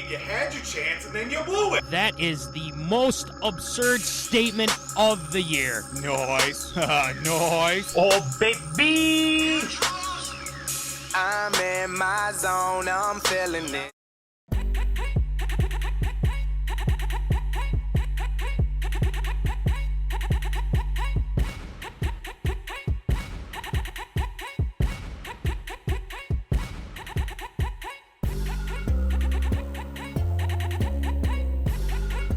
you had your chance and then you blew it. That is the most absurd statement of the year. Nice. Nice. Oh, baby. I'm in my zone, I'm feeling it.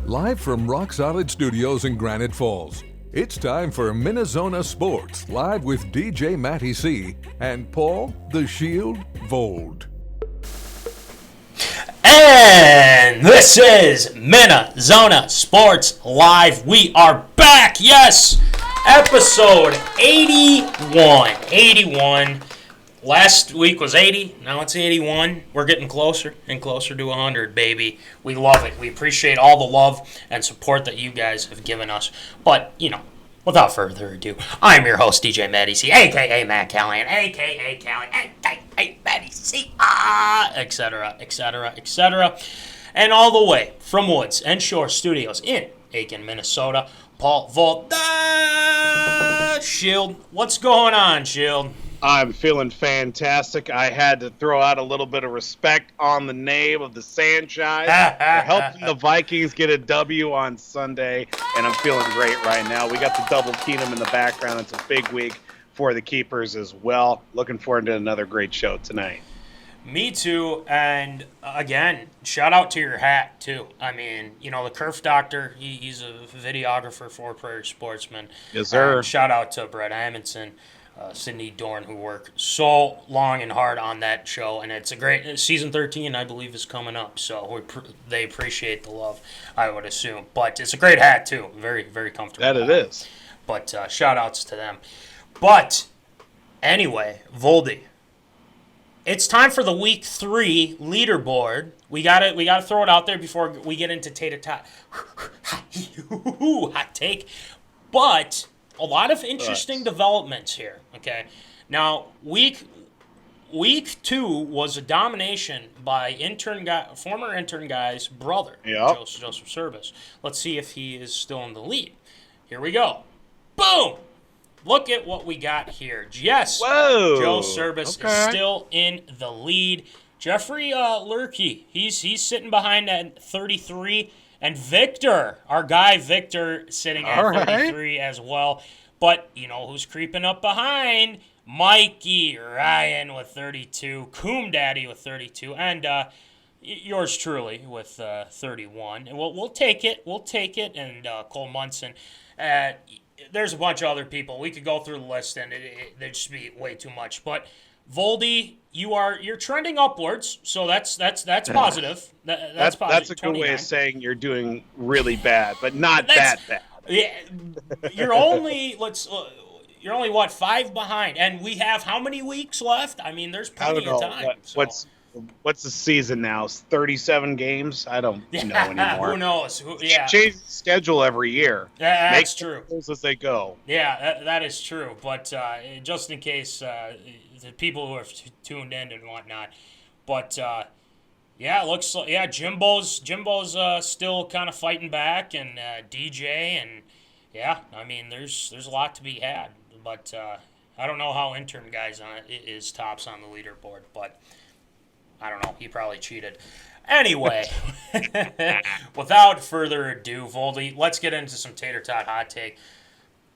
Live from Rock Solid Studios in Granite Falls, it's time for MinneZona Sports, live with DJ Matty C. and Paul the Shield Vold. And this is MinneZona Sports Live. We are back, yes! Episode 81. 81. Last week was 80, now it's 81. We're getting closer and closer to 100, baby. We love it. We appreciate all the love and support that you guys have given us. But, without further ado, I'm your host, DJ Matty C, a.k.a. Matt Callahan, a.k.a. Callahan, a.k.a. Matty C, etc., etc., etc. And all the way from Woods and Shore Studios in Aiken, Minnesota, Paul Volt, Shield. What's going on, Shield? I'm feeling fantastic. I had to throw out a little bit of respect on the name of the Sunshine for helping the Vikings get a W on Sunday, and I'm feeling great right now. We got the double Keenum in the background. It's a big week for the keepers as well. Looking forward to another great show tonight. Me too, and again, shout out to your hat too. I mean, the Kerf Doctor, he's a videographer for Prairie Sportsman. Yes, sir. Shout out to Brett Amundsen. Sydney Dorn, who worked so long and hard on that show, and it's a great season 13, I believe, is coming up. So they appreciate the love, I would assume. But it's a great hat too, very, very comfortable. That it is. But shout outs to them. But anyway, Voldy, it's time for the week 3 leaderboard. We gotta throw it out there before we get into Tater Tot hot take, but. A lot of interesting developments here, okay? Now, week 2 was a domination by former intern guy's brother, Joseph Service. Let's see if he is still in the lead. Here we go. Boom! Look at what we got here. Yes, Whoa. Joe Service is still in the lead. Jeffrey Lurkey, he's sitting behind at 33. And Victor, our guy Victor, sitting at 33 as well. But you know who's creeping up behind? Mikey Ryan with 32, Coom Daddy with 32, and yours truly with 31. And we'll take it. We'll take it. And Cole Munson. There's a bunch of other people. We could go through the list, and there'd just be way too much. But Voldy, you're trending upwards, so that's positive. That's positive. That's a good way of saying you're doing really bad, but not that bad. Yeah, you're only what, 5 behind, and we have how many weeks left? I mean, there's plenty of time. What's the season now? 37 games? I don't know anymore. Who knows? Change the schedule every year. That's true. As they go. Yeah, that is true. But just in case the people who have tuned in and whatnot, but it looks like Jimbo's still kind of fighting back, and DJ, and I mean there's a lot to be had, but I don't know how intern guys is tops on the leaderboard, but I don't know, he probably cheated. Anyway, without further ado, Voldy, let's get into some Tater Tot hot take.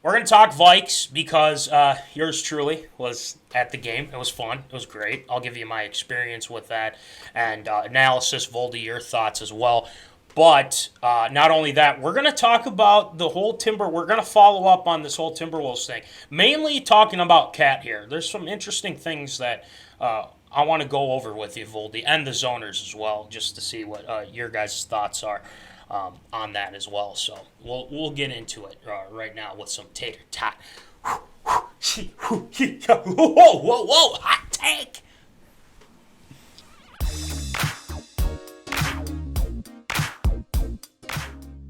We're going to talk Vikes because yours truly was at the game. It was fun. It was great. I'll give you my experience with that and analysis. Voldy, your thoughts as well. But not only that, we're going to talk about the whole We're going to follow up on this whole Timberwolves thing. Mainly talking about Cat here. There's some interesting things that I want to go over with you, Voldy, and the zoners as well, just to see what your guys' thoughts are. On that as well, so we'll get into it right now with some Tater Tot. Whoa, hot take.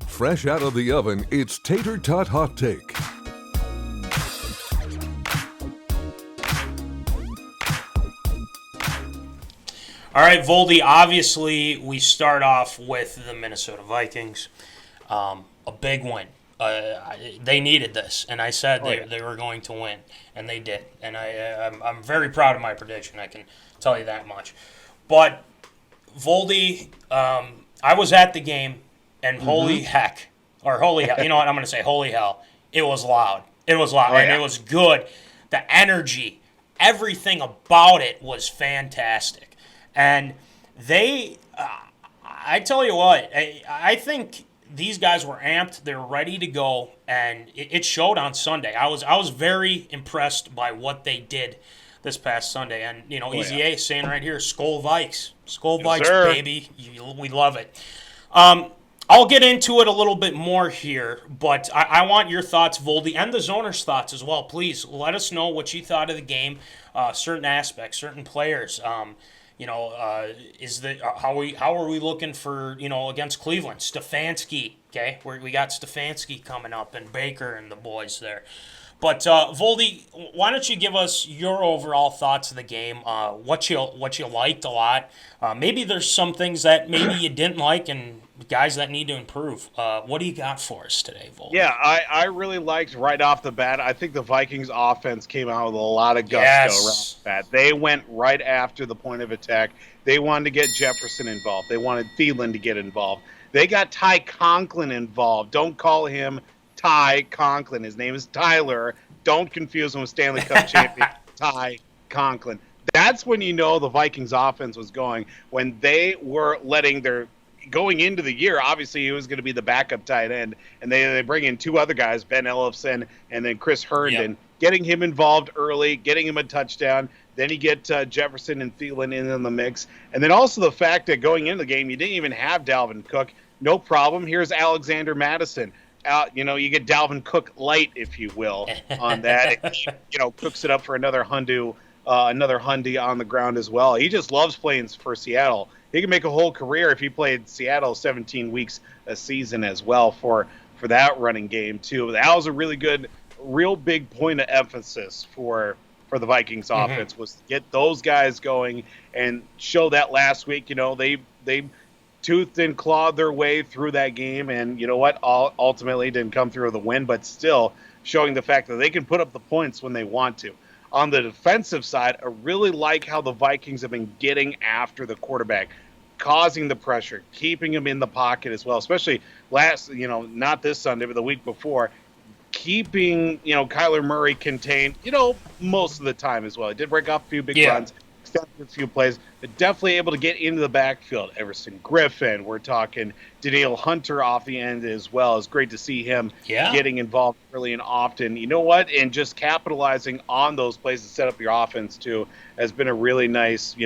Fresh out of the oven, it's Tater Tot Hot Take. All right, Voldy, obviously we start off with the Minnesota Vikings. A big win. They needed this, and I said they were going to win, and they did. And I'm very proud of my prediction, I can tell you that much. But, Voldy, I was at the game, and holy hell, you know what, I'm going to say holy hell, it was loud. It was loud, and it was good. The energy, everything about it was fantastic. And they, I tell you what, I think these guys were amped. They're ready to go, and it showed on Sunday. I was very impressed by what they did this past Sunday. And, you know, Easy A saying right here, Skol Vikes. Skol Vikes, sir. baby. We love it. I'll get into it a little bit more here, but I want your thoughts, Voldy, and the Zoners' thoughts as well. Please let us know what you thought of the game, certain aspects, certain players. How are we looking for, against Cleveland? Stefanski, okay? We got Stefanski coming up, and Baker and the boys there. But Voldy, why don't you give us your overall thoughts of the game? What you liked a lot? Maybe there's some things that maybe you didn't like, and guys that need to improve. What do you got for us today, Voldy? Yeah, I really liked right off the bat. I think the Vikings offense came out with a lot of gusto around that. They went right after the point of attack. They wanted to get Jefferson involved. They wanted Thielen to get involved. They got Ty Conklin involved. Don't call him Ty Conklin. His name is Tyler. Don't confuse him with Stanley Cup champion Ty Conklin. That's when you know the Vikings offense was going, when they were letting their going into the year, obviously he was going to be the backup tight end, and they bring in two other guys, Ben Ellefson and then Chris Herndon, getting him involved early, getting him a touchdown. Then you get Jefferson and Thielen in the mix. And then also the fact that going into the game, you didn't even have Dalvin Cook. No problem. Here's Alexander Madison. You get Dalvin Cook light, if you will, on that. And he, cooks it up for another Hyundai on the ground as well. He just loves playing for Seattle. He can make a whole career if he played Seattle 17 weeks a season as well for that running game too. That was a really good, real big point of emphasis for the Vikings offense, was to get those guys going and show that last week. They toothed and clawed their way through that game, and you know what? Ultimately didn't come through with a win, but still showing the fact that they can put up the points when they want to. On the defensive side, I really like how the Vikings have been getting after the quarterback, causing the pressure, keeping him in the pocket as well, especially not this Sunday, but the week before, keeping, Kyler Murray contained, most of the time as well. He did break off a few big runs, extended a few plays, but definitely able to get into the backfield. Everson Griffin, we're talking Danielle Hunter off the end as well. It's great to see him getting involved early and often. You know what? And just capitalizing on those plays to set up your offense too has been a really nice,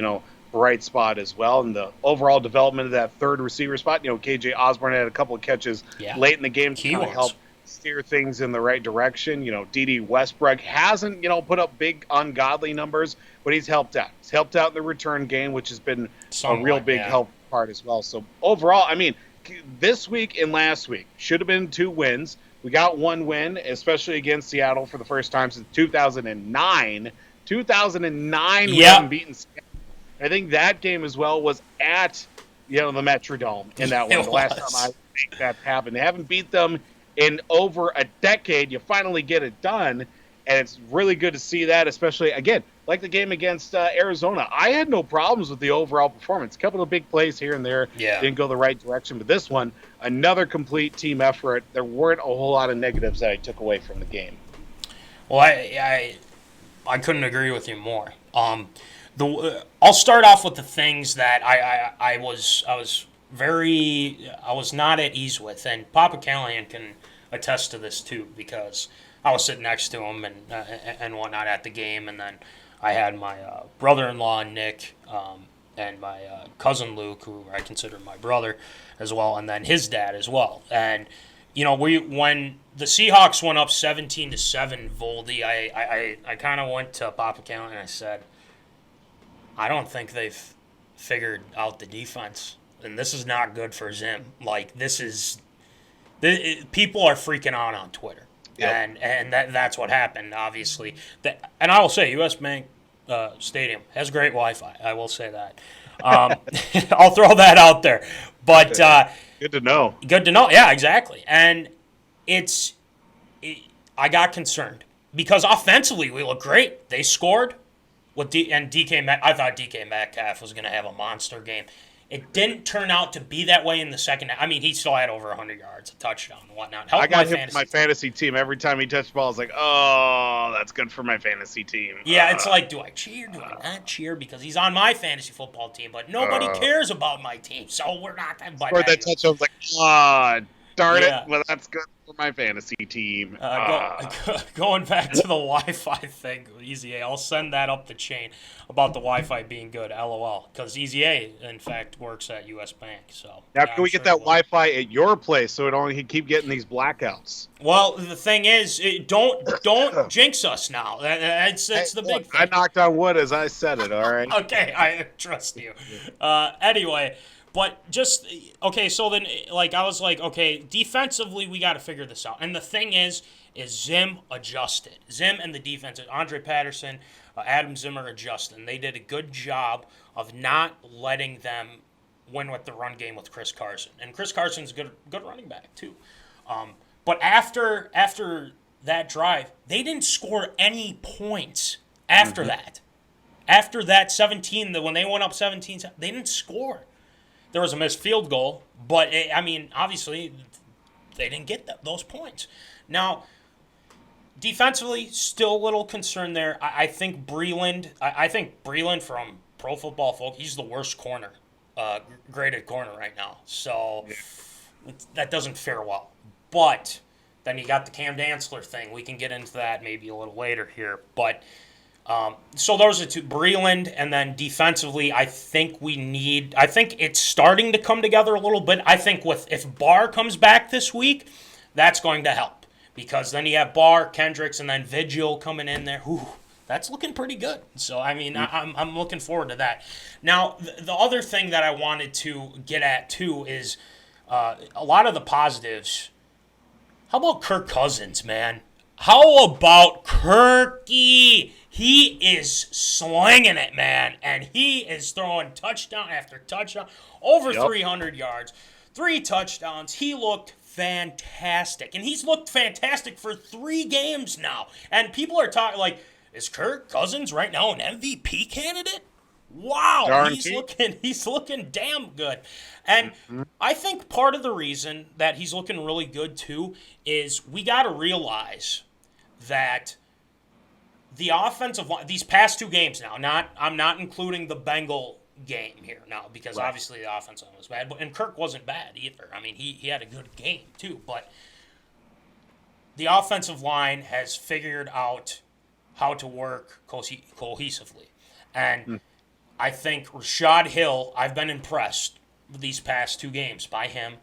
bright spot as well. And the overall development of that third receiver spot, KJ Osborne had a couple of catches late in the game to kind of help steer things in the right direction. D.D. Westbrook hasn't, put up big ungodly numbers, but he's helped out. He's helped out in the return game, which has been a real big help part as well. So overall, I mean, this week and last week should have been 2 wins. We got 1 win, especially against Seattle for the first time since 2009. 2009, we haven't beaten Seattle. I think that game as well was at, the Metrodome in that one. The last time I think that happened. They haven't beat them in over a decade. You finally get it done, and it's really good to see that, especially, again, like the game against Arizona. I had no problems with the overall performance. A couple of big plays here and there didn't go the right direction, but this one, another complete team effort. There weren't a whole lot of negatives that I took away from the game. Well, I couldn't agree with you more. I'll start off with the things that I was not at ease with, and Papa Callahan can attest to this too, because I was sitting next to him and whatnot at the game, and then I had my brother-in-law Nick and my cousin Luke, who I consider my brother as well, and then his dad as well. And when the Seahawks went up 17-7, Voldy, I kind of went to Papa Callahan and I said, I don't think they've figured out the defense, and this is not good for Zim. Like, people are freaking out on Twitter, and that's what happened, obviously. And I will say, U.S. Bank Stadium has great Wi-Fi. I will say that. I'll throw that out there. But good to know. Good to know. Yeah, exactly. And I got concerned because offensively we look great. They scored with I thought DK Metcalf was going to have a monster game. It didn't turn out to be that way in the second half. I mean, he still had over 100 yards, a touchdown, and whatnot. I got him for my fantasy team. Every time he touched the ball, I was like, oh, that's good for my fantasy team. Yeah, it's like, do I cheer? Do I not cheer? Because he's on my fantasy football team, but nobody cares about my team, so we're not. Or that touchdown, I was like, darn it. Well, that's good for my fantasy team. Going back to the Wi-Fi thing, Easy A, I'll send that up the chain about the Wi-Fi being good, LOL. Because Easy A, in fact, works at U.S. Bank. So now, can we get that Wi-Fi at your place so it only keep getting these blackouts? Well, the thing is, don't jinx us now. That's the big thing. I knocked on wood as I said it, all right? Okay, I trust you. Anyway, but just, okay, so then, like, I was like, okay, defensively, we got to figure this out. And the thing is Zim adjusted. Zim and the defense, Andre Patterson, Adam Zimmer adjusted. And they did a good job of not letting them win with the run game with Chris Carson. And Chris Carson's a good running back, too. But after that drive, they didn't score any points after that. After that 17, when they went up 17, they didn't score. There was a missed field goal, but, obviously, they didn't get those points. Now, defensively, still a little concern there. I think Breland from Pro Football Folk, he's the worst corner, graded corner right now. So that doesn't fare well. But then you got the Cam Dantzler thing. We can get into that maybe a little later here. But so those are two, Breland, and then defensively, I think it's starting to come together a little bit. I think if Barr comes back this week, that's going to help. Because then you have Barr, Kendricks, and then Vigil coming in there. Ooh, that's looking pretty good. So, I'm looking forward to that. Now, the other thing that I wanted to get at, too, is a lot of the positives. How about Kirk Cousins, man? How about Kirky? He is slinging it, man. And he is throwing touchdown after touchdown. Over 300 yards. 3 touchdowns. He looked fantastic. And he's looked fantastic for 3 games now. And people are talking like, is Kirk Cousins right now an MVP candidate? Wow, he's looking damn good. And I think part of the reason that he's looking really good too is we got to realize that the offensive line, these past 2 games now, I'm not including the Bengal game here now because obviously the offensive line was bad, and Kirk wasn't bad either. I mean, he had a good game too, but the offensive line has figured out how to work cohesively. And I think Rashad Hill, I've been impressed with these past 2 games by him.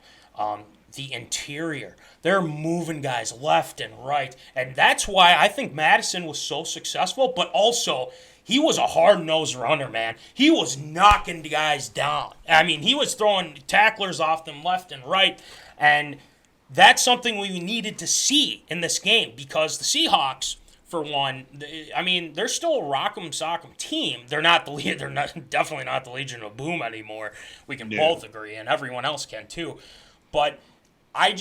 The interior, they're moving guys left and right. And that's why I think Madison was so successful, but also he was a hard-nosed runner, man. He was knocking the guys down. I mean, he was throwing tacklers off them left and right. And that's something we needed to see in this game because the Seahawks, for one, they're still a rock'em sock'em team. They're definitely not the Legion of Boom anymore. We can both agree, and everyone else can too. But I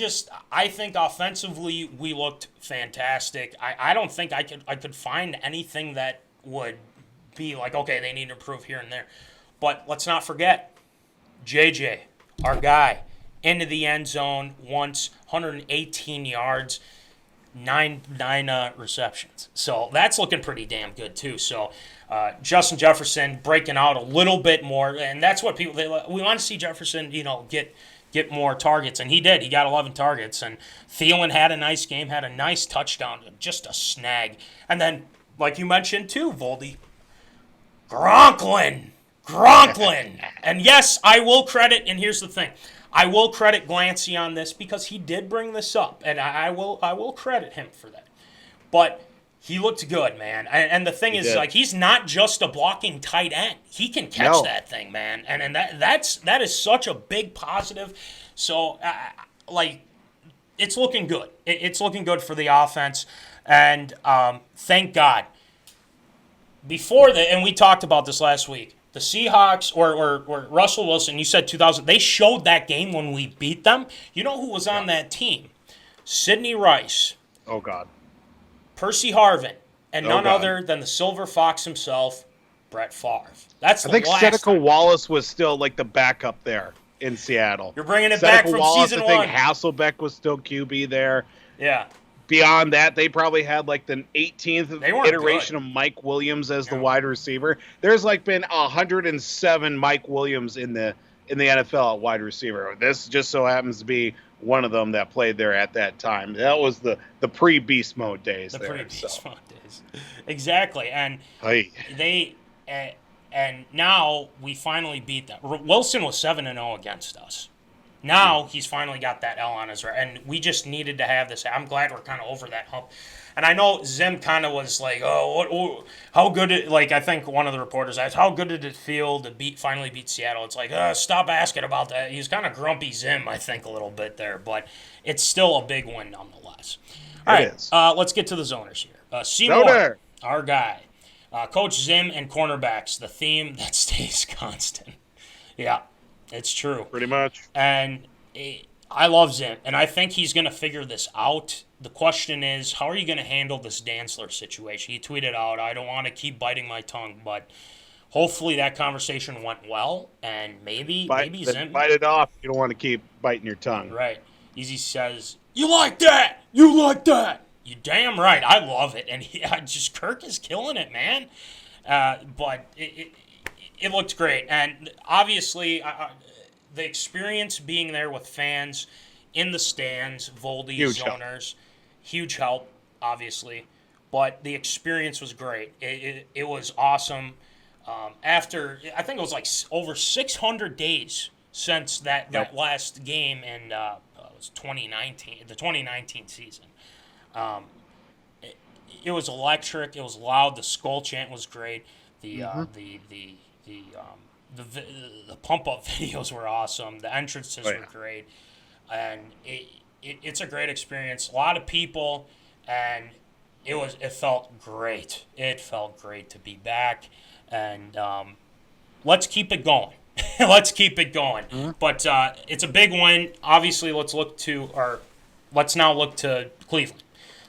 think offensively we looked fantastic. I don't think I could find anything that would be like, okay, they need to improve here and there. But let's not forget, JJ, our guy, into the end zone once, 118 yards. 9 receptions. So that's looking pretty damn good too. So Justin Jefferson breaking out a little bit more, and that's what we want to see Jefferson, get more targets, and he did. He got 11 targets, and Thielen had a nice game, had a nice touchdown, just a snag. And then, like you mentioned too, Voldy, Gronklin. And yes, I will credit, and here's the thing. I will credit Glancy on this because he did bring this up, and I will credit him for that. But he looked good, man. And the thing is, like, he's not just a blocking tight end. He can catch that thing, man. And that is such a big positive. So, it's looking good. It's looking good for the offense. And thank God. And we talked about this last week, the Seahawks or Russell Wilson, you said 2000, they showed that game when we beat them. You know who was on that team? Sidney Rice. Oh, God. Percy Harvin. And none other than the Silver Fox himself, Brett Favre. That's the last Seneca time. Wallace was still like the backup there in Seattle. You're bringing it back from Wallace, season I think one. Hasselbeck was still QB there. Yeah. Beyond that, they probably had like the 18th iteration good. of Mike Williams as the wide receiver. There's like been 107 Mike Williams in the NFL at wide receiver. This just so happens to be one of them that played there at that time. That was the pre-beast mode days. The pre-beast mode days. Exactly. And and now we finally beat them. Wilson was 7-0 against us. Now he's finally got that L on his right, and we just needed to have this. I'm glad we're kind of over that hump. And I know Zim kind of was like, how good it, like I think one of the reporters asked, how good did it feel to finally beat Seattle? It's like, stop asking about that. He's kind of grumpy Zim, I think, a little bit there, but it's still a big win nonetheless. All right, let's get to the zoners here. Seymour, our guy. Coach Zim and cornerbacks, the theme that stays constant. Yeah. It's true. Pretty much. And I love Zim, and I think he's going to figure this out. The question is, how are you going to handle this Dantzler situation? He tweeted out, I don't want to keep biting my tongue, but hopefully that conversation went well, and maybe Zim... Bite it off. You don't want to keep biting your tongue. Right. Easy says, you like that! You like that! You damn right. I love it. And Kirk is killing it, man. But it looked great, and obviously the experience being there with fans in the stands, Voldy, zoners, huge help, obviously. But the experience was great. It was awesome. After, I think it was like over 600 days since that last game in it was 2019, the 2019 season. It was electric. It was loud. The skull chant was great. The pump up videos were awesome. The entrances were great, and it's a great experience. A lot of people, and it felt great. It felt great to be back, and let's keep it going. Let's keep it going. Mm-hmm. But it's a big win. Obviously, let's now look to Cleveland.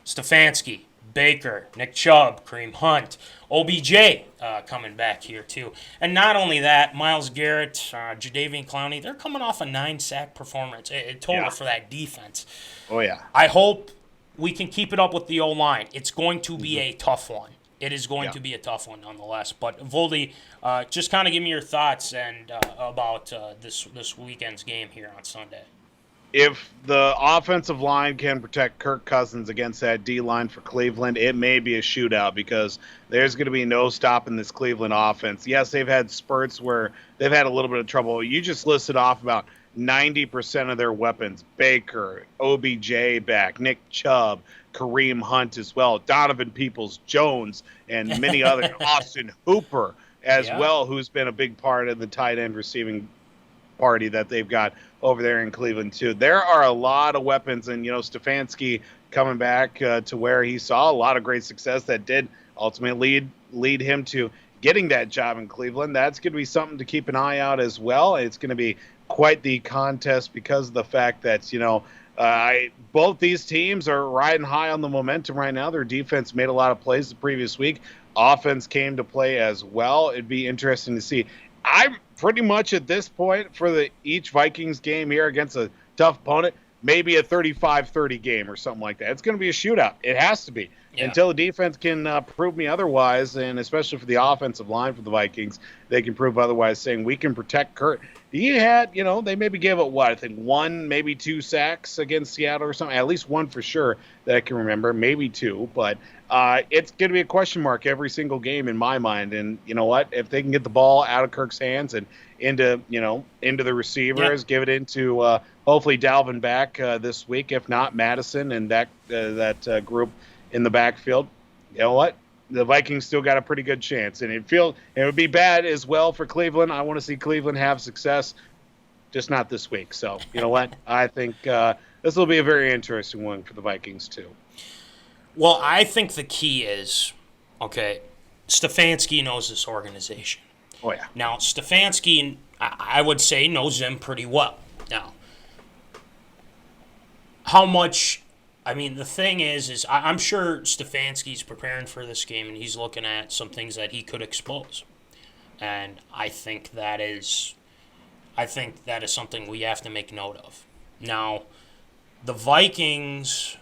Stefanski, Baker, Nick Chubb, Kareem Hunt, OBJ coming back here too. And not only that, Myles Garrett, Jadeveon Clowney, they're coming off a 9-sack performance total for that defense. Oh, yeah. I hope we can keep it up with the O-line. It's going to be a tough one. It is going to be a tough one nonetheless. But Voldy, just kind of give me your thoughts and about this weekend's game here on Sunday. If the offensive line can protect Kirk Cousins against that D-line for Cleveland, it may be a shootout because there's going to be no stopping this Cleveland offense. Yes, they've had spurts where they've had a little bit of trouble. You just listed off about 90% of their weapons. Baker, OBJ back, Nick Chubb, Kareem Hunt as well, Donovan Peoples-Jones, and many other, Austin Hooper as well, who's been a big part of the tight end receiving party that they've got over there in Cleveland too. There are a lot of weapons, and Stefanski coming back to where he saw a lot of great success that did ultimately lead him to getting that job in Cleveland. That's going to be something to keep an eye out as well. It's going to be quite the contest because of the fact that both these teams are riding high on the momentum right now. Their defense made a lot of plays the previous week. Offense came to play as well. It'd be interesting to see. I'm pretty much at this point for each Vikings game here against a tough opponent, maybe a 35-30 game or something like that. It's going to be a shootout. It has to be. Until the defense can prove me otherwise, and especially for the offensive line for the Vikings, they can prove otherwise, saying we can protect Kurt. He had, they maybe gave it, I think 1, maybe 2 sacks against Seattle or something. At least 1 for sure that I can remember, maybe 2. But it's going to be a question mark every single game in my mind. And you know what? If they can get the ball out of Kirk's hands and into the receivers, give it into hopefully Dalvin back this week. If not, Madison and that group in the backfield. You know what? The Vikings still got a pretty good chance, and it would be bad as well for Cleveland. I want to see Cleveland have success, just not this week. So, you know what? I think this will be a very interesting one for the Vikings too. Well, I think the key is, Stefanski knows this organization. Oh, yeah. Now, Stefanski, I would say, knows him pretty well. Now, how much... I mean, the thing is I'm sure Stefanski's preparing for this game, and he's looking at some things that he could expose. And I think that is something we have to make note of. Now, the Vikings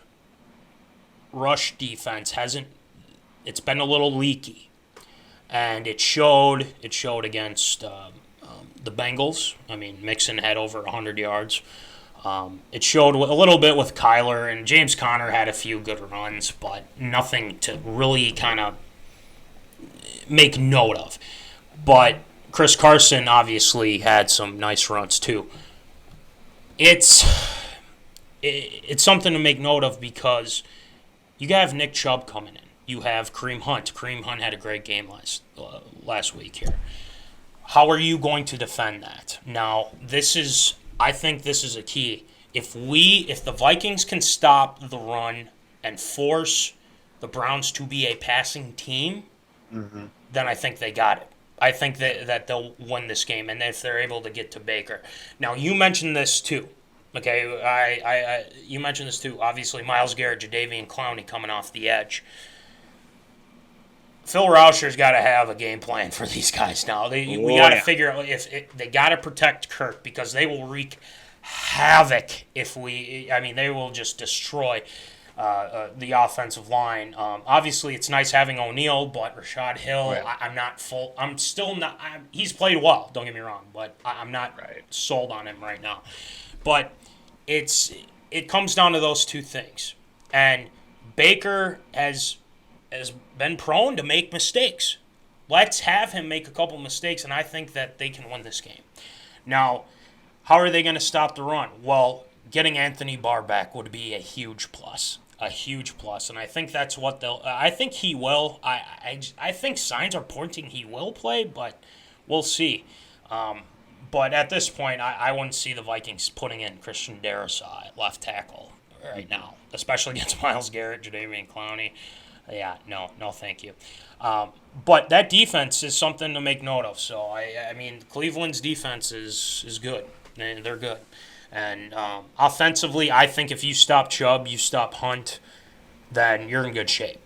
rush defense it's been a little leaky. And it showed against the Bengals. I mean, Mixon had over 100 yards. It showed a little bit with Kyler, and James Conner had a few good runs, but nothing to really kind of make note of. But Chris Carson obviously had some nice runs too. It's something to make note of because you have Nick Chubb coming in. You have Kareem Hunt. Kareem Hunt had a great game last week here. How are you going to defend that? Now, I think this is a key. If the Vikings can stop the run and force the Browns to be a passing team, then I think they got it. I think that they'll win this game, and if they're able to get to Baker. Now, you mentioned this too. Okay, you mentioned this too. Obviously, Myles Garrett, Jadeveon Clowney coming off the edge. Phil Rauscher's got to have a game plan for these guys now. We got to figure out they got to protect Kirk because they will wreak havoc they will just destroy the offensive line. Obviously, it's nice having O'Neal, but Rashad Hill, he's played well, don't get me wrong, but I'm not sold on him right now. But it comes down to those two things. And Baker has been prone to make mistakes. Let's have him make a couple mistakes, and I think that they can win this game. Now, how are they going to stop the run? Well, getting Anthony Barr back would be a huge plus. And I think that's what I think he will. I think signs are pointing he will play, but we'll see. But at this point, I wouldn't see the Vikings putting in Christian Darrisaw at left tackle right now, especially against Myles Garrett, Jadeveon Clowney. Yeah, no, thank you. But that defense is something to make note of. So, I mean, Cleveland's defense is good. They're good. And offensively, I think if you stop Chubb, you stop Hunt, then you're in good shape.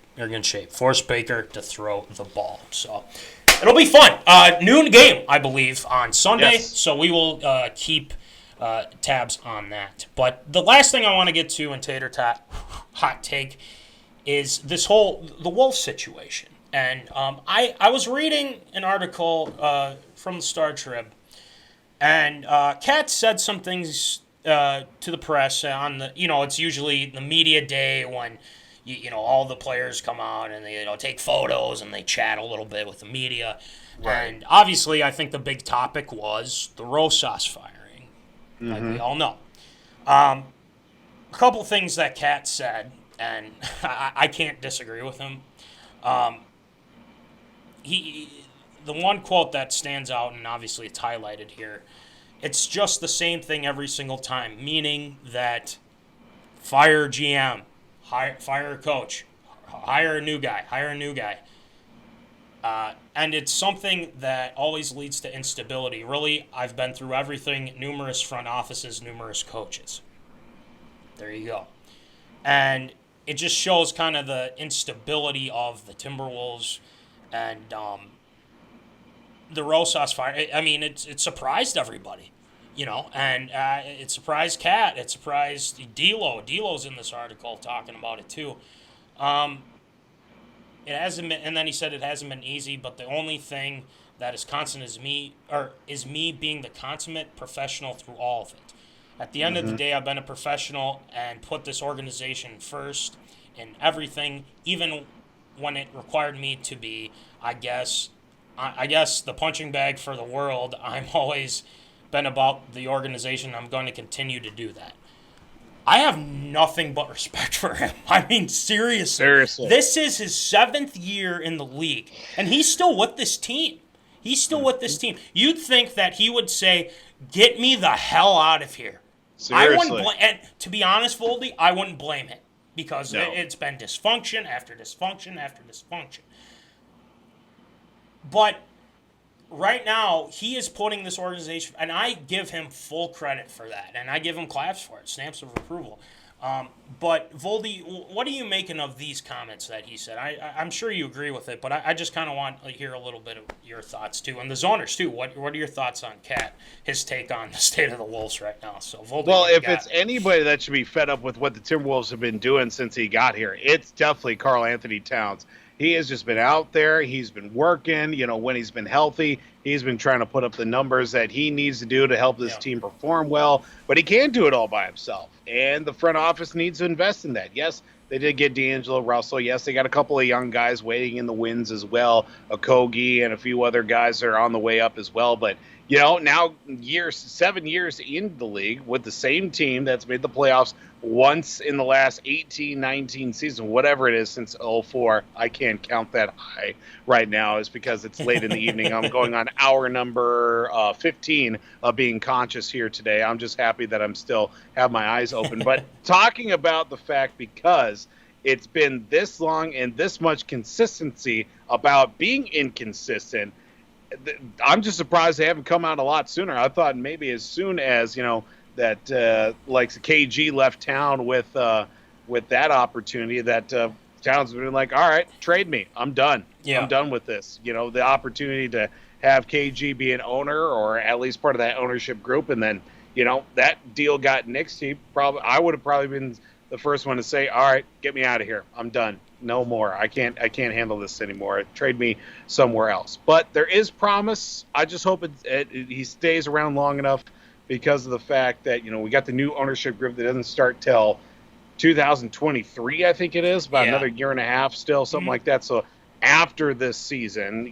Force Baker to throw the ball. So, it'll be fun. Noon game, I believe, on Sunday. Yes. So, we will keep tabs on that. But the last thing I want to get to in Tater Tot hot take is the Wolf situation. And I was reading an article from the Star Trib, and Kat said some things to the press on the, it's usually the media day when, all the players come out and they, take photos and they chat a little bit with the media. Right. And obviously I think the big topic was the Rosas firing, like we all know. A couple things that Kat said, and I can't disagree with him. The one quote that stands out, and obviously it's highlighted here, it's just the same thing every single time, meaning that fire a GM, fire a coach, hire a new guy. And it's something that always leads to instability. Really, I've been through everything, numerous front offices, numerous coaches. There you go. And it just shows kind of the instability of the Timberwolves and the Rosas fire. I mean, it surprised everybody, and it surprised Kat. It surprised D'Lo. D'Lo's in this article talking about it too. It hasn't been, and then he said it hasn't been easy, but the only thing that is constant is me being the consummate professional through all of it. At the end of the day, I've been a professional and put this organization first in everything, even when it required me to be, I guess the punching bag for the world. I'm always been about the organization. I'm going to continue to do that. I have nothing but respect for him. I mean, seriously. This is his 7th year in the league, and he's still with this team. You'd think that he would say, get me the hell out of here. Seriously. And to be honest, Voldy, I wouldn't blame him because it's been dysfunction after dysfunction after dysfunction. But right now, he is putting this organization, and I give him full credit for that, and I give him claps for it, stamps of approval. But, Voldy, what are you making of these comments that he said? I'm sure you agree with it, but I just kind of want to hear a little bit of your thoughts, too. And the Zoners, too. What are your thoughts on Cat, his take on the state of the Wolves right now? So, Voldy, well, if it's anybody that should be fed up with what the Timberwolves have been doing since he got here, it's definitely Karl Anthony Towns. He has just been out there. He's been working. When he's been healthy, he's been trying to put up the numbers that he needs to do to help this team perform well. But he can't do it all by himself. And the front office needs to invest in that. Yes, they did get D'Angelo Russell. Yes, they got a couple of young guys waiting in the wings as well. Okogie and a few other guys are on the way up as well. But, now 7 years into the league with the same team that's made the playoffs once in the last 18, 19 season, whatever it is since 04. I can't count that high right now. It's because it's late in the evening. I'm going on hour number 15 of being conscious here today. I'm just happy that I'm still have my eyes open. But talking about the fact because it's been this long and this much consistency about being inconsistent, I'm just surprised they haven't come out a lot sooner. I thought maybe as soon as, that like KG left town with that opportunity that Towns been like, all right, trade me. I'm done. Yeah. I'm done with this. The opportunity to have KG be an owner or at least part of that ownership group. And then, that deal got nixed. I would have probably been the first one to say, all right, get me out of here. I'm done. No more. I can't handle this anymore. Trade me somewhere else. But there is promise. I just hope he stays around long enough because of the fact that, we got the new ownership group that doesn't start till 2023, I think it is, about another year and a half still, something like that. So after this season,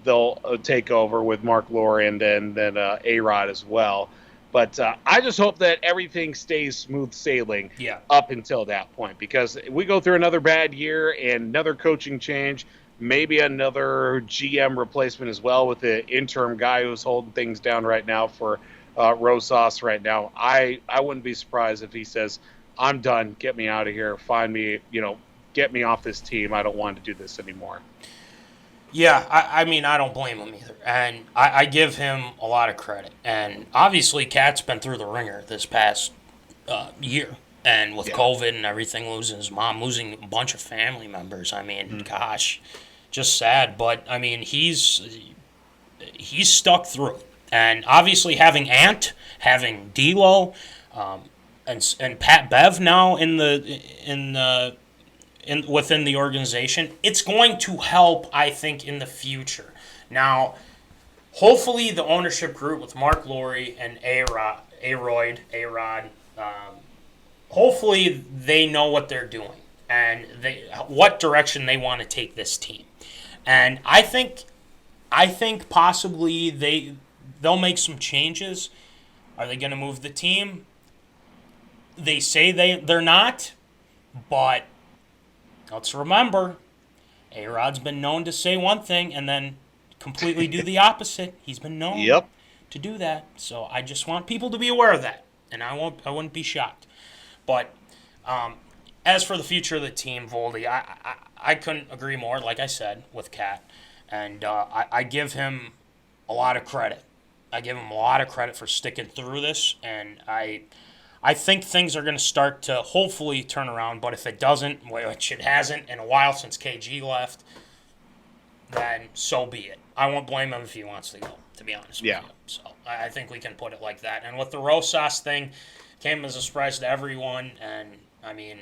they'll take over with Mark Lorind and then A-Rod as well. But I just hope that everything stays smooth sailing up until that point, because we go through another bad year and another coaching change, maybe another GM replacement as well with the interim guy who's holding things down right now for Rosas right now. I wouldn't be surprised if he says, I'm done. Get me out of here. Find me, get me off this team. I don't want to do this anymore. Yeah, I mean, I don't blame him either. And I give him a lot of credit. And obviously, Cat's been through the ringer this past year. And with COVID and everything, losing his mom, losing a bunch of family members. I mean, gosh, just sad. But, I mean, he's stuck through it. And obviously, having Ant, having D'Lo, and Pat Bev now within the organization, it's going to help, I think, in the future. Now, hopefully the ownership group with Mark Lowry and A-Rod, hopefully they know what they're doing and what direction they want to take this team. And I think possibly they'll make some changes. Are they going to move the team? They say they're not, but let's remember, A-Rod's been known to say one thing and then completely do the opposite. He's been known to do that. So I just want people to be aware of that, and I wouldn't be shocked. But as for the future of the team, Voldy, I couldn't agree more, like I said, with Cat. And I give him a lot of credit. I give him a lot of credit for sticking through this, and I think things are going to start to hopefully turn around, but if it doesn't, which it hasn't in a while since KG left, then so be it. I won't blame him if he wants to go, to be honest with you. So I think we can put it like that. And with the Rosas thing, came as a surprise to everyone, and I mean,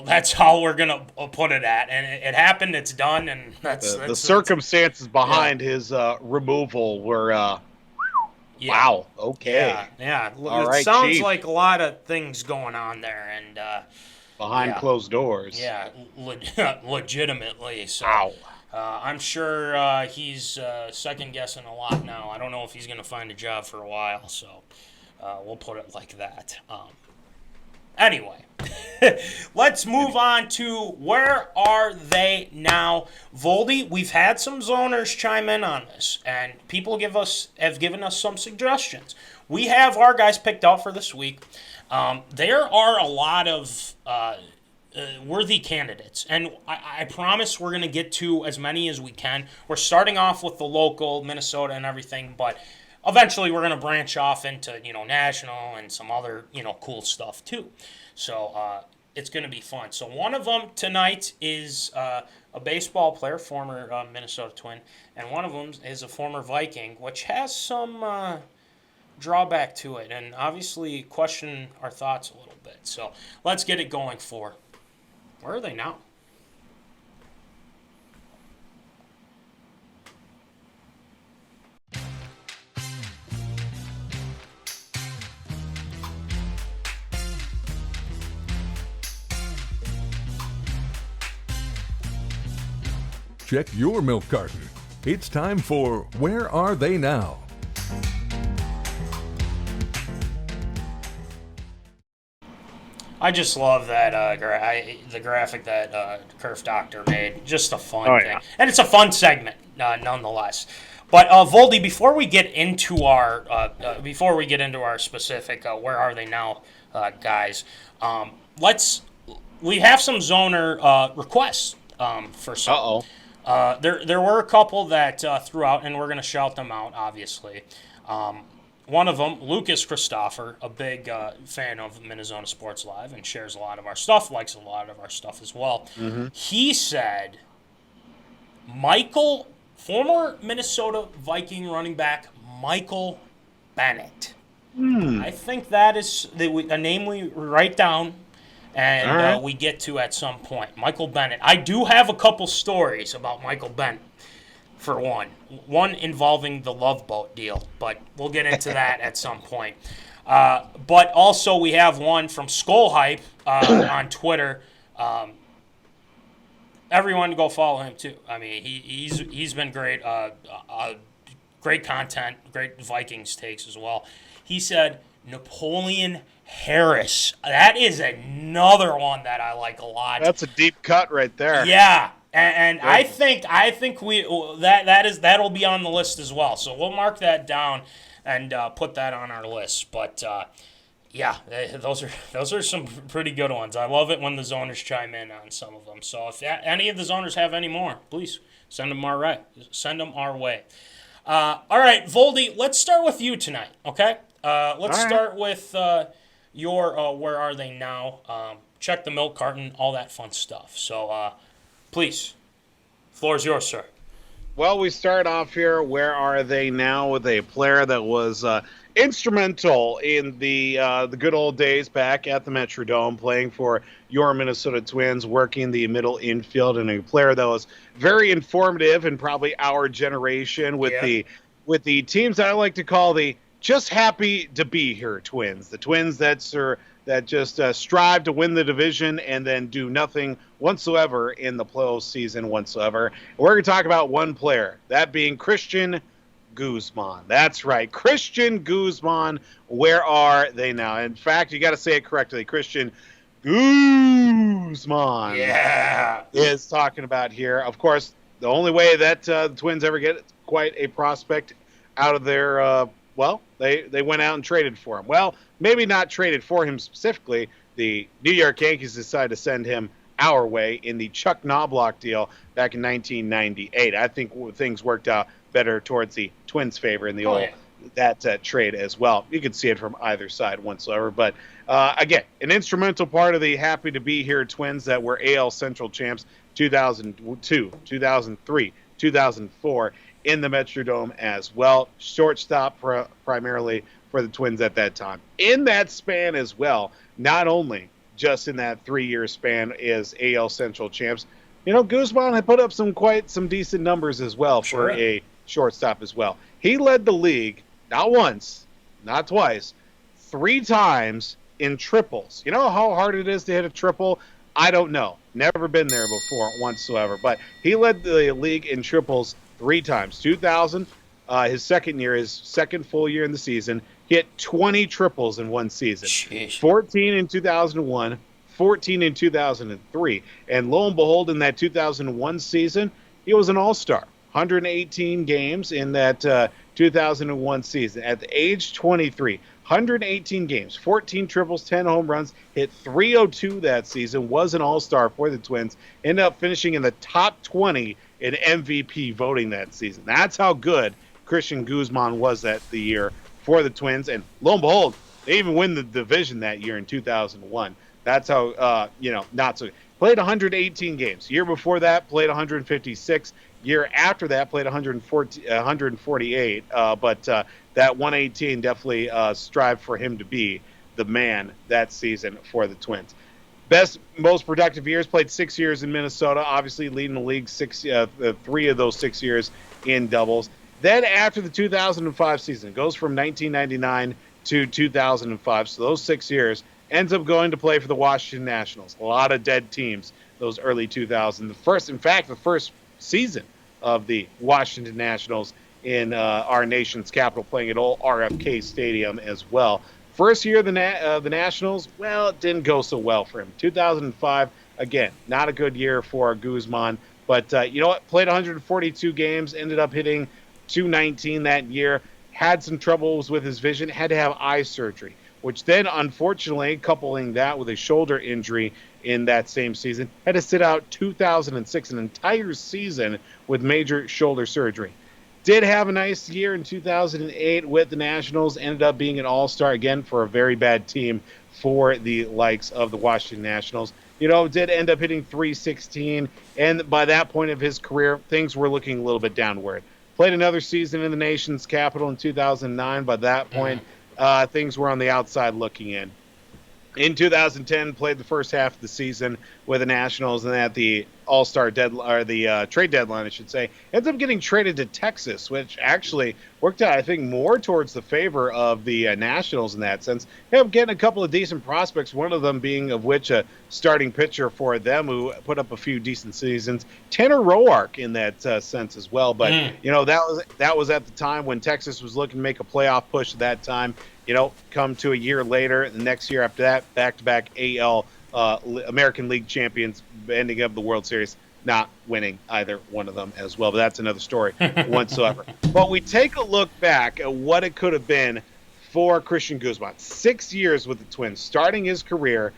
that's how we're going to put it at. And it happened, it's done, and that's the circumstances behind his removal were... Wow. Okay. Yeah. All it sounds like a lot of things going on there, and behind closed doors. Yeah, legitimately. So, I'm sure he's second guessing a lot now. I don't know if he's going to find a job for a while, so we'll put it like that. Anyway, let's move on to where are they now. Voldy, we've had some zoners chime in on this, and people have given us some suggestions. We have our guys picked out for this week. There are a lot of worthy candidates. And I promise we're going to get to as many as we can. We're starting off with the local, Minnesota and everything, but eventually we're going to branch off into, national and some other, cool stuff too. So it's going to be fun. So one of them tonight is a baseball player, former Minnesota Twin, and one of them is a former Viking, which has some drawback to it, and obviously question our thoughts a little bit. So let's get it going for. Where are they now? Check your milk carton. It's time for Where Are They Now? I just love that the graphic that Curve Doctor made. Just a fun thing. And it's a fun segment, nonetheless. But Voldy, before we get into our specific Where Are They Now, guys, we have some Zoner requests for some. There were a couple that threw out, and we're going to shout them out, obviously. One of them, Lucas Christopher, a big fan of MinneZona Sports Live and shares a lot of our stuff, likes a lot of our stuff as well. Mm-hmm. He said, former Minnesota Viking running back Michael Bennett. I think that is a name we write down and we get to at some point. Michael Bennett. I do have a couple stories about Michael Bennett. For one involving the Love Boat deal, but we'll get into that at some point. But also we have one from Skull Hype on Twitter. Everyone go follow him too. I mean, he's been great. Great content, great Vikings takes as well. He said Napoleon Harris. That is another one that I like a lot. That's a deep cut right there. Yeah. And I think that'll be on the list as well. So we'll mark that down and put that on our list. But those are some pretty good ones. I love it when the zoners chime in on some of them. So if any of the zoners have any more, please send them our way. All right, Voldy, let's start with you tonight. Okay, let's start with your Where Are They Now? Check the milk carton, all that fun stuff. So. Please, floor is yours, sir. Well, we start off here. Where are they now? With a player that was instrumental in the good old days back at the Metrodome, playing for your Minnesota Twins, working the middle infield, and a player that was very informative in probably our generation with the teams that I like to call the just happy to be here Twins. The Twins that just strive to win the division and then do nothing whatsoever in the postseason whatsoever. We're going to talk about one player, that being Christian Guzman. That's right, Christian Guzman. Where are they now? In fact, you got to say it correctly. Christian Guzman is talking about here. Of course, the only way that the Twins ever get quite a prospect out of their they went out and traded for him. Well, maybe not traded for him specifically. The New York Yankees decided to send him our way in the Chuck Knobloch deal back in 1998. I think things worked out better towards the Twins' favor in the that trade as well. You can see it from either side whatsoever. But again, an instrumental part of the happy to be here Twins that were AL Central champs 2002, 2003, 2004. In the Metrodome as well. Shortstop primarily for the Twins at that time. In that span as well, not only just in that 3-year span is AL Central champs, Guzman had put up some decent numbers as well for a shortstop as well. He led the league not once, not twice, 3 times in triples. You know how hard it is to hit a triple? I don't know. Never been there before whatsoever. But he led the league in triples 3 times. 2000, his second year, his second full year in the season, hit 20 triples in one season. Jeez. 14 in 2001, 14 in 2003. And lo and behold, in that 2001 season, he was an all-star. 118 games in that 2001 season. At the age 23, 118 games, 14 triples, 10 home runs, hit .302 that season, was an all-star for the Twins, ended up finishing in the top 20 in MVP voting that season. That's how good Christian Guzman was the year for the Twins, and lo and behold, they even win the division that year in 2001. That's how, not so. Played 118 games. Year before that, played 156. Year after that, played 148. But that 118 definitely strived for him to be the man that season for the Twins. Most productive years, played 6 years in Minnesota, obviously leading the league 3 of those 6 years in doubles. Then after the 2005 season, it goes from 1999 to 2005. So those 6 years, ends up going to play for the Washington Nationals. A lot of dead teams those early 2000s. The first season of the Washington Nationals in our nation's capital, playing at old RFK Stadium as well. First year of the Nationals, well, it didn't go so well for him. 2005, again, not a good year for Guzman. But you know what? Played 142 games, ended up hitting .219 that year. Had some troubles with his vision, had to have eye surgery, which then, unfortunately, coupling that with a shoulder injury in that same season, had to sit out 2006, an entire season with major shoulder surgery. Did have a nice year in 2008 with the Nationals, ended up being an all-star again for a very bad team for the likes of the Washington Nationals. Did end up hitting .316, and by that point of his career, things were looking a little bit downward. Played another season in the nation's capital in 2009. By that point, things were on the outside looking in. In 2010, played the first half of the season with the Nationals, and at the All-Star deadline, or the trade deadline, I should say, ends up getting traded to Texas, which actually worked out, I think, more towards the favor of the Nationals in that sense. Ended up getting a couple of decent prospects, one of them being of which a starting pitcher for them who put up a few decent seasons, Tanner Roark in that sense as well. But that was at the time when Texas was looking to make a playoff push at that time. Come to a year later, the next year after that, back-to-back AL American League champions, ending up the World Series, not winning either one of them as well. But that's another story whatsoever. But we take a look back at what it could have been for Christian Guzman. 6 years with the Twins, starting his career.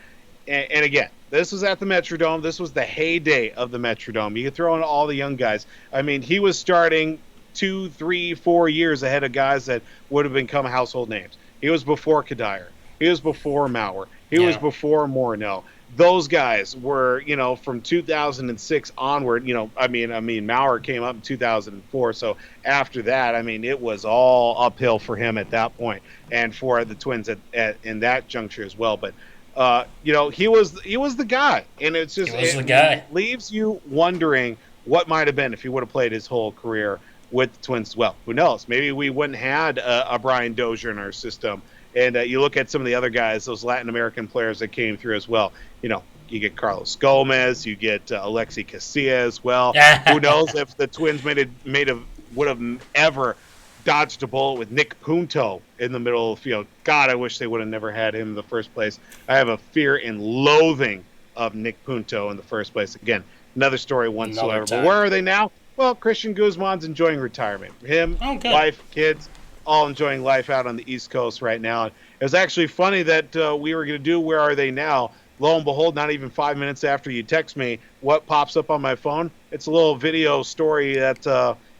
And again, this was at the Metrodome. This was the heyday of the Metrodome. You can throw in all the young guys. I mean, he was starting 2, 3, 4 years ahead of guys that would have become household names. He was before Kadire. He was before Mauer. He was before Morneau. Those guys were, from 2006 onward, Mauer came up in 2004. So after that, it was all uphill for him at that point and for the Twins in that juncture as well. But, he was the guy. And it's just, it leaves you wondering what might have been if he would have played his whole career with the Twins as well. Who knows? Maybe we wouldn't had a Brian Dozier in our system. And you look at some of the other guys, those Latin American players that came through as well. You get Carlos Gomez, you get Alexi Casilla as well. Who knows if the Twins would have ever dodged a bullet with Nick Punto in the middle of the field. God, I wish they would have never had him in the first place. I have a fear and loathing of Nick Punto in the first place. Again, another story whatsoever. But where are they now? Well, Christian Guzman's enjoying retirement. Him, wife, kids, all enjoying life out on the East Coast right now. It was actually funny that we were going to do Where Are They Now? Lo and behold, not even 5 minutes after you text me, what pops up on my phone? It's a little video story that,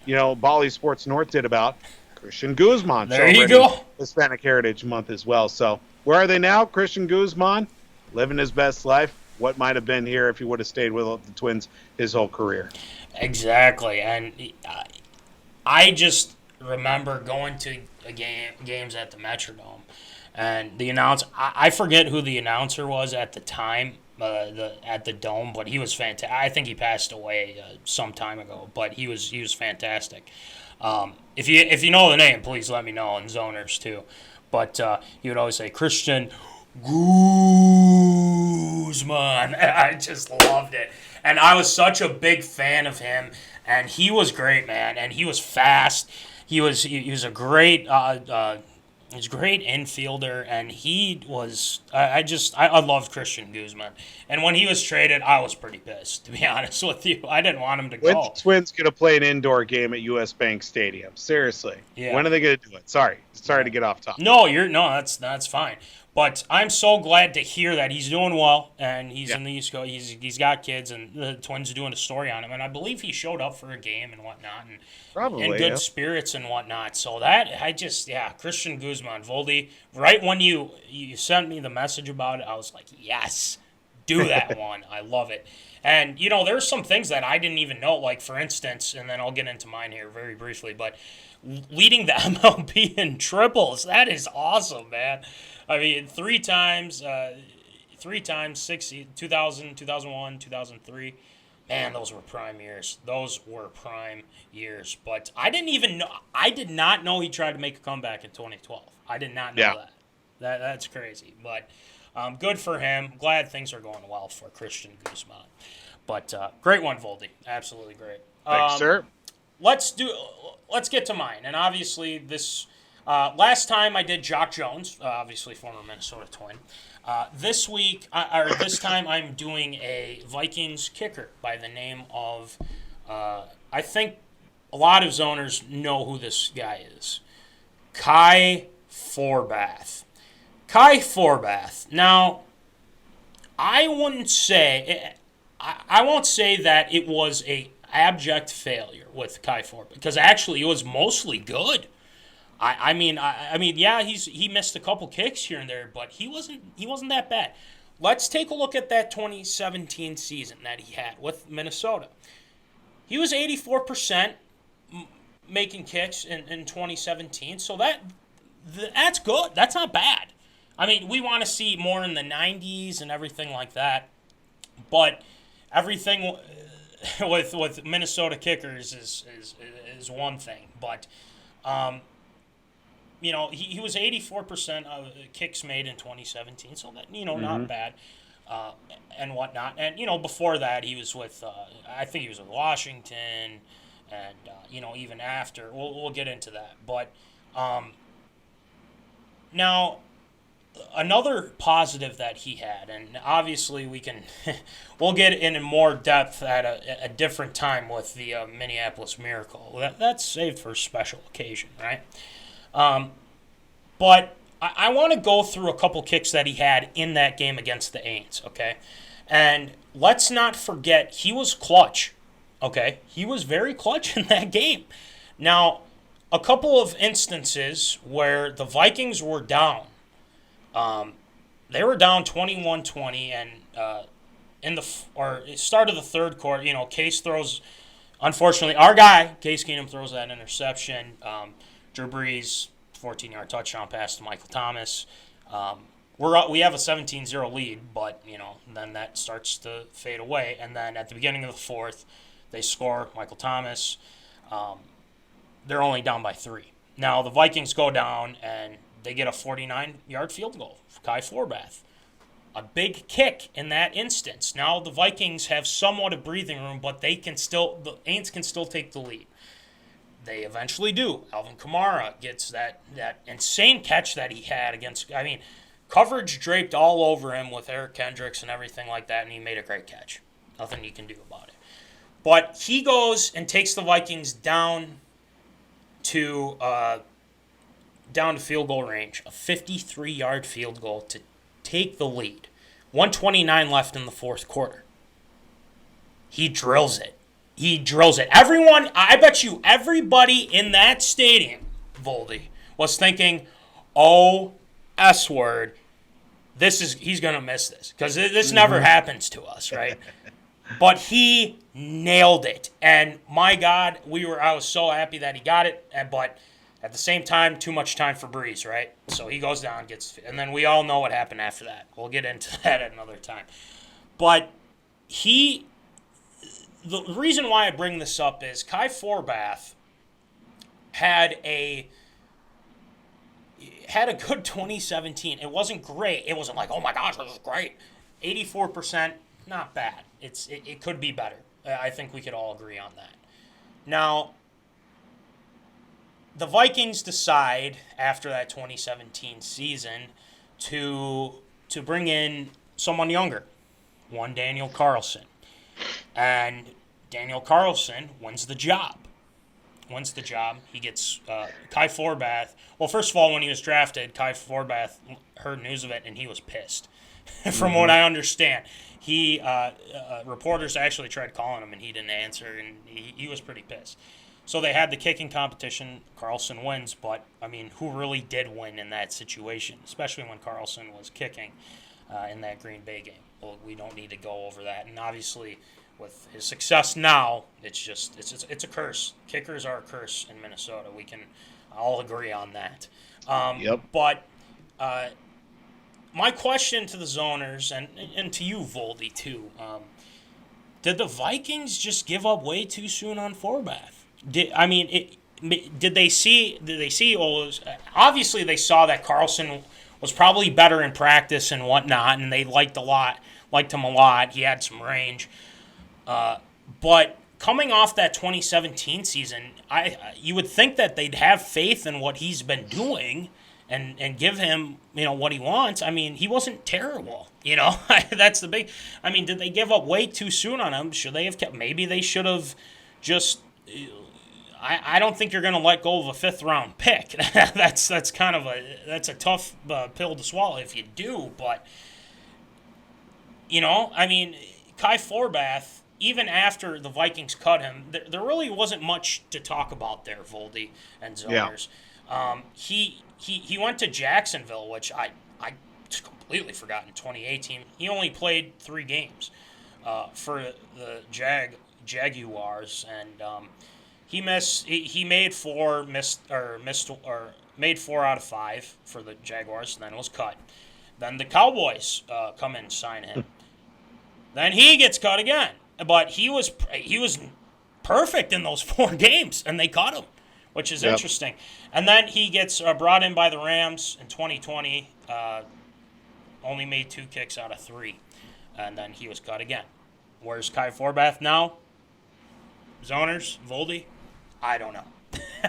Bali Sports North did about Christian Guzman. There you go. Hispanic Heritage Month as well. So where are they now? Christian Guzman, living his best life. What might have been here if he would have stayed with the Twins his whole career. Exactly. And I just remember going to games at the Metrodome, and the announcer, I forget who the announcer was at the time at the Dome, but he was fantastic. I think he passed away some time ago, but he was fantastic. If you know the name, please let me know, and Zoners too. But he would always say, Christian Guzman. I just loved it. And I was such a big fan of him, and he was great, man. And he was fast. He was a great He's a great infielder, and he was. I loved Christian Guzman, and when he was traded, I was pretty pissed, to be honest with you. I didn't want him to go. When the Twins going to play an indoor game at U.S. Bank Stadium? Seriously, when are they going to do it? Sorry to get off topic. No, that's fine. But I'm so glad to hear that he's doing well, and he's in the East Coast. He's got kids, and the Twins are doing a story on him. And I believe he showed up for a game and whatnot, and Probably, in good spirits and whatnot. So Christian Guzman, Voldy. Right when you sent me the message about it, I was like, yes, do that one. I love it. And there's some things that I didn't even know. Like for instance, and then I'll get into mine here very briefly, but leading the MLB in triples, that is awesome, man. I mean, three times, 2000, 2001, 2003. Man, those were prime years. But I did not know he tried to make a comeback in 2012. I did not know that. That's crazy. But good for him. Glad things are going well for Christian Guzman. But great one, Voldy. Absolutely great. Thanks, sir. Let's get to mine. And obviously this last time I did Jock Jones, obviously former Minnesota Twin. This time I'm doing a Vikings kicker by the name of, I think a lot of zoners know who this guy is. Kai Forbath. Kai Forbath. Now, I won't say that it was a abject failure with Kai Forbath, because actually it was mostly good. I mean, he missed a couple kicks here and there, but he wasn't that bad. Let's take a look at that 2017 season that he had with Minnesota. He was 84% making kicks in 2017, so that's good. That's not bad. I mean, we want to see more in the 90s and everything like that, but everything with Minnesota kickers is one thing, but. He was 84% of kicks made in 2017, so that, not bad, and whatnot. And, before that, he was with, I think he was with Washington, and, even after. We'll get into that. But now, another positive that he had, and obviously we'll get in more depth at a different time with the Minneapolis Miracle. That's saved for a special occasion, right? But I want to go through a couple kicks that he had in that game against the Aints, okay? And let's not forget, he was clutch, okay? He was very clutch in that game. Now, a couple of instances where the Vikings were down. They were down 21-20, and start of the third quarter, Case throws, unfortunately, our guy, Case Keenum, throws that interception. Drew Brees, 14-yard touchdown pass to Michael Thomas. We have a 17-0 lead, but, then that starts to fade away. And then at the beginning of the fourth, they score Michael Thomas. They're only down by 3. Now, the Vikings go down, and they get a 49-yard field goal for Kai Forbath. A big kick in that instance. Now, the Vikings have somewhat of breathing room, but the Aints can still take the lead. They eventually do. Alvin Kamara gets that insane catch that he had against, coverage draped all over him with Eric Kendricks and everything like that, and he made a great catch. Nothing you can do about it. But he goes and takes the Vikings down to field goal range, a 53-yard field goal to take the lead. 1:29 left in the fourth quarter. He drills it. Everyone, I bet you everybody in that stadium, Voldy, was thinking, oh, S-word, he's going to miss this. Because this never happens to us, right? But he nailed it. And my God, I was so happy that he got it. But at the same time, too much time for Breeze, right? So he goes down, and then we all know what happened after that. We'll get into that at another time. But the reason why I bring this up is Kai Forbath had a good 2017. It wasn't great. It wasn't like, oh my gosh, this is great. 84%, not bad. It could be better. I think we could all agree on that. Now, the Vikings decide after that 2017 season to bring in someone younger, one Daniel Carlson. And Daniel Carlson wins the job. He gets Kai Forbath. Well, first of all, when he was drafted, Kai Forbath heard news of it, and he was pissed. From what I understand, he reporters actually tried calling him, and he didn't answer, and he was pretty pissed. So they had the kicking competition. Carlson wins, but, I mean, who really did win in that situation, especially when Carlson was kicking in that Green Bay game? Well, we don't need to go over that. And obviously, with his success now, it's a curse. Kickers are a curse in Minnesota. We can all agree on that. Yep. But my question to the Zoners, and to you, Voldy, too, did the Vikings just give up way too soon on Forbath? Did they see? Obviously, they saw that Carlson was probably better in practice and whatnot, and they liked him a lot. He had some range. But coming off that 2017 season, you would think that they'd have faith in what he's been doing and give him, what he wants. I mean, he wasn't terrible, That's the big. I mean, did they give up way too soon on him? Should they have kept? Maybe they should have just. I don't think you're going to let go of a 5th-round pick. That's a tough pill to swallow if you do. But Kai Forbath, even after the Vikings cut him, there really wasn't much to talk about there, Voldy and Zoners. Yeah. He went to Jacksonville, which I completely forgot in 2018. He only played 3 games for the Jaguars, and he made 4 out of 5 for the Jaguars, and then was cut. Then the Cowboys come in and sign him. Then he gets cut again. But he was perfect in those 4 games, and they cut him, which is interesting. And then he gets brought in by the Rams in 2020, only made 2 kicks out of 3, and then he was cut again. Where's Kai Forbath now? Zoners, Voldy? I don't know.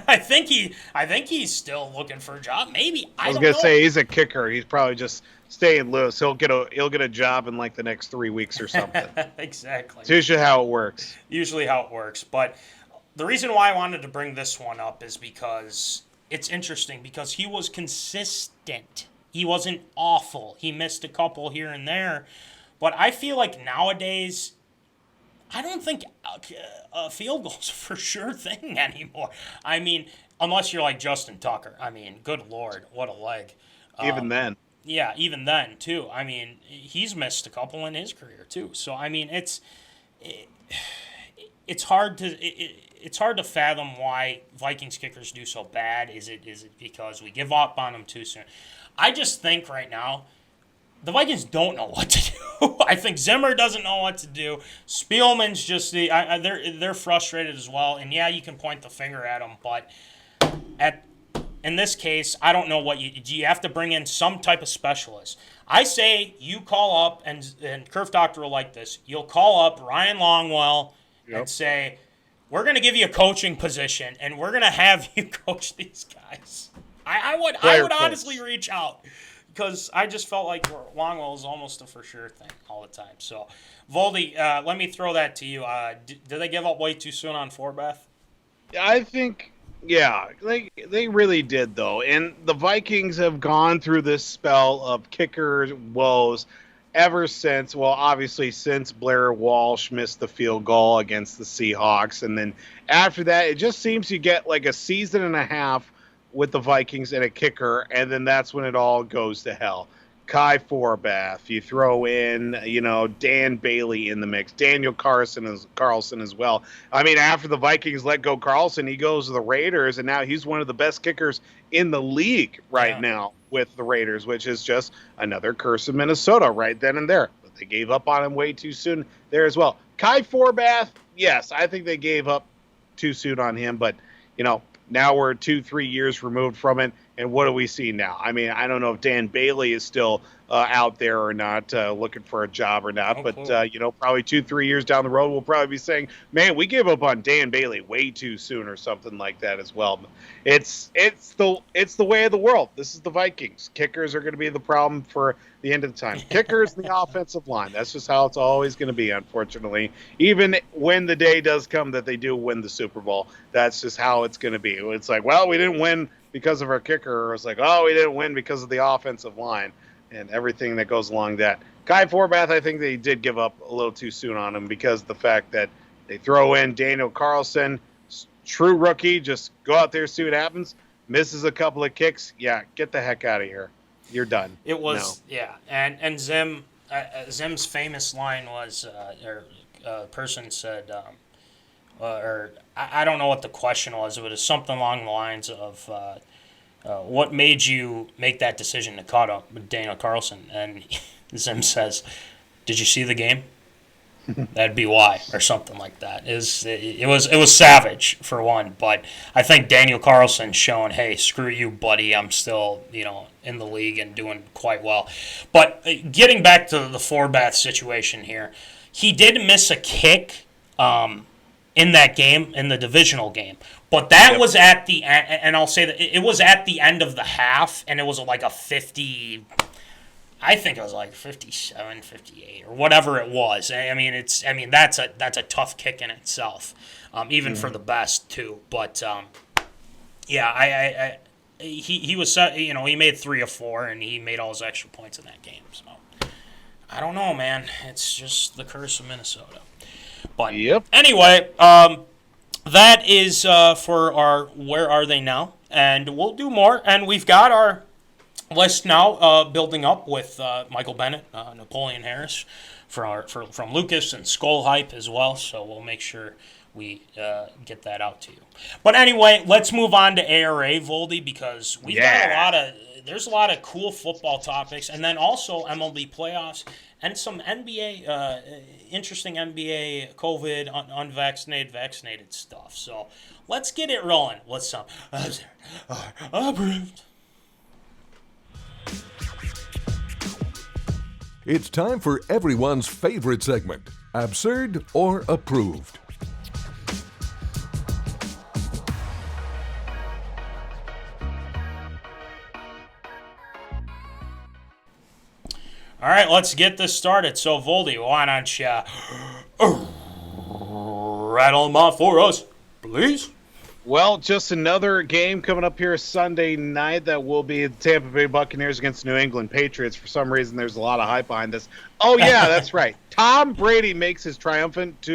I think he's still looking for a job. Maybe I was gonna say he's a kicker. He's probably just staying loose. He'll get a job in like the next 3 weeks or something. Exactly. It's usually how it works. But the reason why I wanted to bring this one up is because it's interesting because he was consistent. He wasn't awful. He missed a couple here and there, but I feel like nowadays, I don't think a field goal's a for sure thing anymore. I mean, unless you're like Justin Tucker. I mean, good Lord, what a leg. Even then. Yeah, even then, too. I mean, he's missed a couple in his career, too. So, I mean, it's hard to fathom why Vikings kickers do so bad. Is it because we give up on them too soon? I just think right now, the Vikings don't know what to do. I think Zimmer doesn't know what to do. Spielman's just they're frustrated as well. And yeah, you can point the finger at them, but in this case, I don't know what you have to bring in some type of specialist. I say you call up and Curve Doctor will like this. You'll call up Ryan Longwell and say, we're going to give you a coaching position and we're going to have you coach these guys. I would honestly reach out. Because I just felt like Longwell is almost a for sure thing all the time. So, Voldy, let me throw that to you. Did they give up way too soon on Forbath? I think, yeah, they really did, though. And the Vikings have gone through this spell of kicker woes ever since, well, obviously since Blair Walsh missed the field goal against the Seahawks. And then after that, it just seems you get like a season and a half with the Vikings and a kicker, and then that's when it all goes to hell. Kai Forbath, you throw in, Dan Bailey in the mix, Daniel Carlson as well. I mean, after the Vikings let go Carlson, he goes to the Raiders, and now he's one of the best kickers in the league right now with the Raiders, which is just another curse of Minnesota right then and there. But they gave up on him way too soon there as well. Kai Forbath, yes, I think they gave up too soon on him, but, now we're 2-3 years removed from it, And what do we see now? I mean, I don't know if Dan Bailey is still out there or not, looking for a job or not. But probably 2-3 years down the road, we'll probably be saying, "Man, we gave up on Dan Bailey way too soon," or something like that as well. It's the way of the world. This is the Vikings. Kickers are going to be the problem for the end of the time. Kickers and the offensive line. That's just how it's always going to be, unfortunately. Even when the day does come that they do win the Super Bowl, that's just how it's going to be. It's like, well, we didn't win because of our kicker, or it's like, oh, we didn't win because of the offensive line and everything that goes along that. Kai Forbath, I think they did give up a little too soon on him because of the fact that they throw in Daniel Carlson, true rookie, just go out there, see what happens, misses a couple of kicks. Yeah, get the heck out of here. You're done. It was, and Zim's famous line was, a person said, or I don't know what the question was, but it was something along the lines of, what made you make that decision to cut up Daniel Carlson? And Zim says, "Did you see the game? That'd be why," or something like that. It was savage for one, but I think Daniel Carlson showing, hey, screw you, buddy. I'm still in the league and doing quite well. But getting back to the Forbath situation here, he did miss a kick in that game, in the divisional game. But that was at the end, and I'll say that it was at the end of the half, and it was like a 50, I think it was like 57, 58, or whatever it was. I mean, that's a tough kick in itself, even for the best too. But he was he made 3 of 4, and he made all his extra points in that game. So I don't know, man. It's just the curse of Minnesota. But anyway, that is for our Where Are They Now? And we'll do more. And we've got our list now building up with Michael Bennett, Napoleon Harris from Lucas, and Skull Hype as well. So we'll make sure we get that out to you. But anyway, let's move on to ARA, Voldy, because we've got there's a lot of cool football topics, and then also MLB playoffs and some NBA, interesting NBA COVID, unvaccinated, vaccinated stuff. So let's get it rolling with some approved. It's time for everyone's favorite segment, Absurd or Approved. All right, let's get this started. So, Voldy, why don't you rattle them off for us, please? Well, just another game coming up here Sunday night that will be the Tampa Bay Buccaneers against the New England Patriots. For some reason, there's a lot of hype behind this. Oh, yeah, that's right. Tom Brady makes his triumphant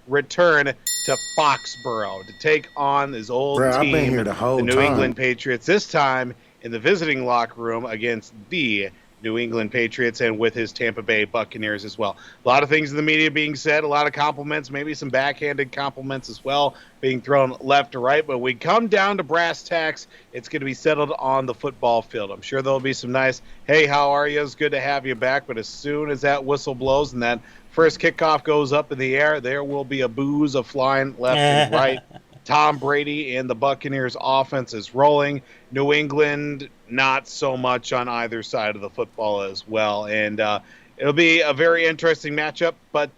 return to Foxborough to take on his old team, I've been here the New England Patriots, this time in the visiting locker room against the New England Patriots and with his Tampa Bay Buccaneers as well. A lot of things in the media being said, a lot of compliments, maybe some backhanded compliments as well being thrown left to right. But we come down to brass tacks, it's going to be settled on the football field. I'm sure there'll be some nice, hey, how are you? It's good to have you back. But as soon as that whistle blows and that first kickoff goes up in the air, there will be a booze of flying left and right. Tom Brady and the Buccaneers offense is rolling. New England, not so much on either side of the football as well. And it'll be a very interesting matchup, but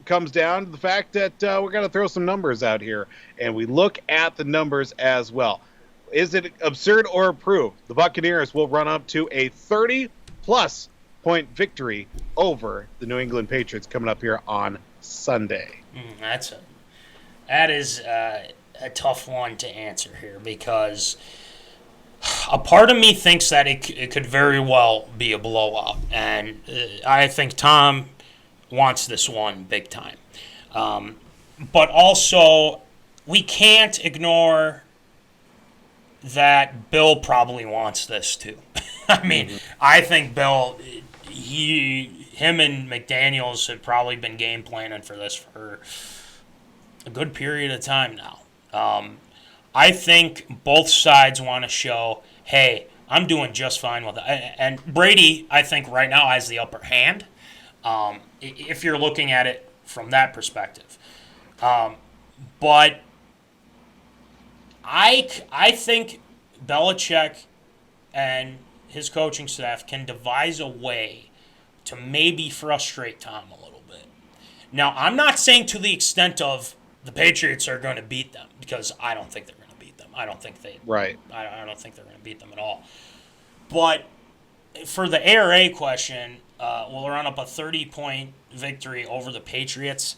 comes down to the fact that we're going to throw some numbers out here. And we look at the numbers as well. Is it absurd or approved? The Buccaneers will run up to a 30-plus point victory over the New England Patriots coming up here on Sunday. That is a tough one to answer here, because a part of me thinks that it could very well be a blowout, and I think Tom wants this one big time. But also, we can't ignore that Bill probably wants this too. I mean, I think Bill, him and McDaniels have probably been game planning for this for a good period of time now. I think both sides want to show, hey, I'm doing just fine with it. And Brady, I think right now has the upper hand, if you're looking at it from that perspective. But I think Belichick and his coaching staff can devise a way to maybe frustrate Tom a little bit. Now, I'm not saying to the extent of the Patriots are going to beat them, because I don't think they're going to beat them. I don't think they. Right. I don't think they're going to beat them at all. But for the ARA question, we'll run up a 30-point victory over the Patriots.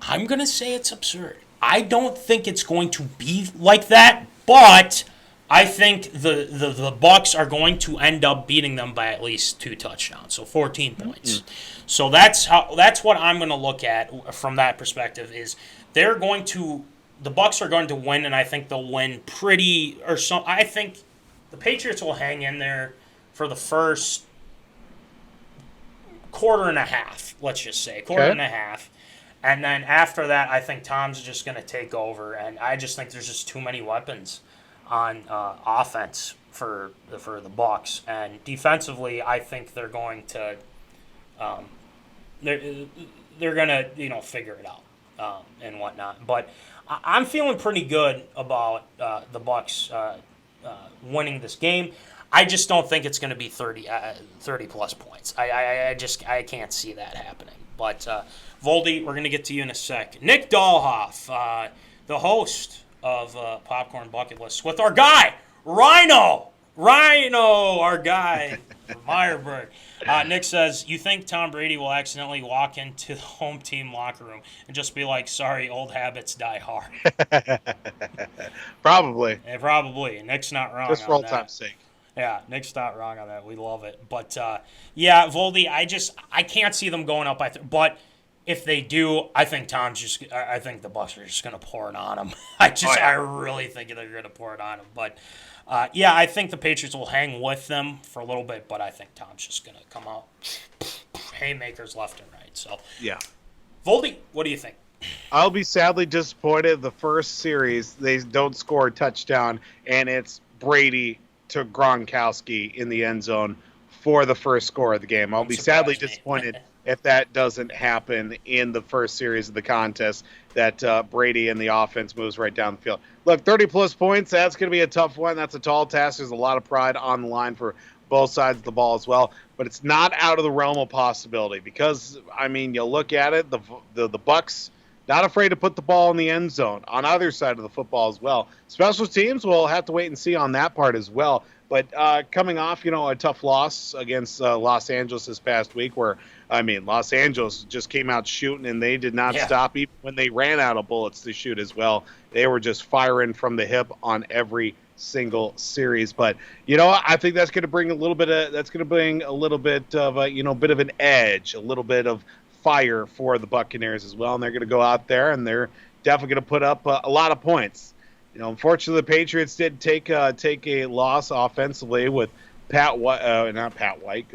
I'm going to say it's absurd. I don't think it's going to be like that, but I think the Bucs are going to end up beating them by at least 2 touchdowns, so 14 points. Mm-hmm. So that's what I'm going to look at from that perspective. Is the Bucs are going to win, and I think they'll win I think the Patriots will hang in there for the first quarter and a half. Let's just say quarter and a half. And then after that, I think Tom's just going to take over, and I just think there's just too many weapons on offense for the Bucs, and defensively, I think they're going to they're going to figure it out and whatnot. But I'm feeling pretty good about the Bucs winning this game. I just don't think it's going to be 30 plus points. I can't see that happening. But Voldy, we're going to get to you in a sec. Nick Dahlhoff, the host of Popcorn Bucket List, with our guy, Rhino, our guy from Meyerburg. Nick says, you think Tom Brady will accidentally walk into the home team locker room and just be like, sorry, old habits die hard? Probably. Yeah, probably. Nick's not wrong. Just for old time's sake. Yeah, Nick's not wrong on that. We love it. But, yeah, Voldy, I can't see them going up. But if they do, I think the Bucs are just going to pour it on them. I really think they're going to pour it on them. But, yeah, I think the Patriots will hang with them for a little bit, but I think Tom's just going to come out haymakers left and right. So, yeah. Voldy, what do you think? I'll be sadly disappointed. The first series, they don't score a touchdown, and it's Brady to Gronkowski in the end zone for the first score of the game. I'll be sadly disappointed if that doesn't happen in the first series of the contest, that Brady and the offense moves right down the field. Look, 30-plus points, that's going to be a tough one. That's a tall task. There's a lot of pride on the line for both sides of the ball as well. But it's not out of the realm of possibility because, you look at it, the Bucs not afraid to put the ball in the end zone on either side of the football as well. Special teams, we'll have to wait and see on that part as well. But coming off, a tough loss against Los Angeles this past week where, Los Angeles just came out shooting and they did not stop even when they ran out of bullets to shoot as well. They were just firing from the hip on every single series. But, I think that's going to bring a little bit of bit of an edge, a little bit of fire for the Buccaneers as well. And they're going to go out there and they're definitely going to put up a lot of points. Unfortunately, the Patriots did take a loss offensively with James White.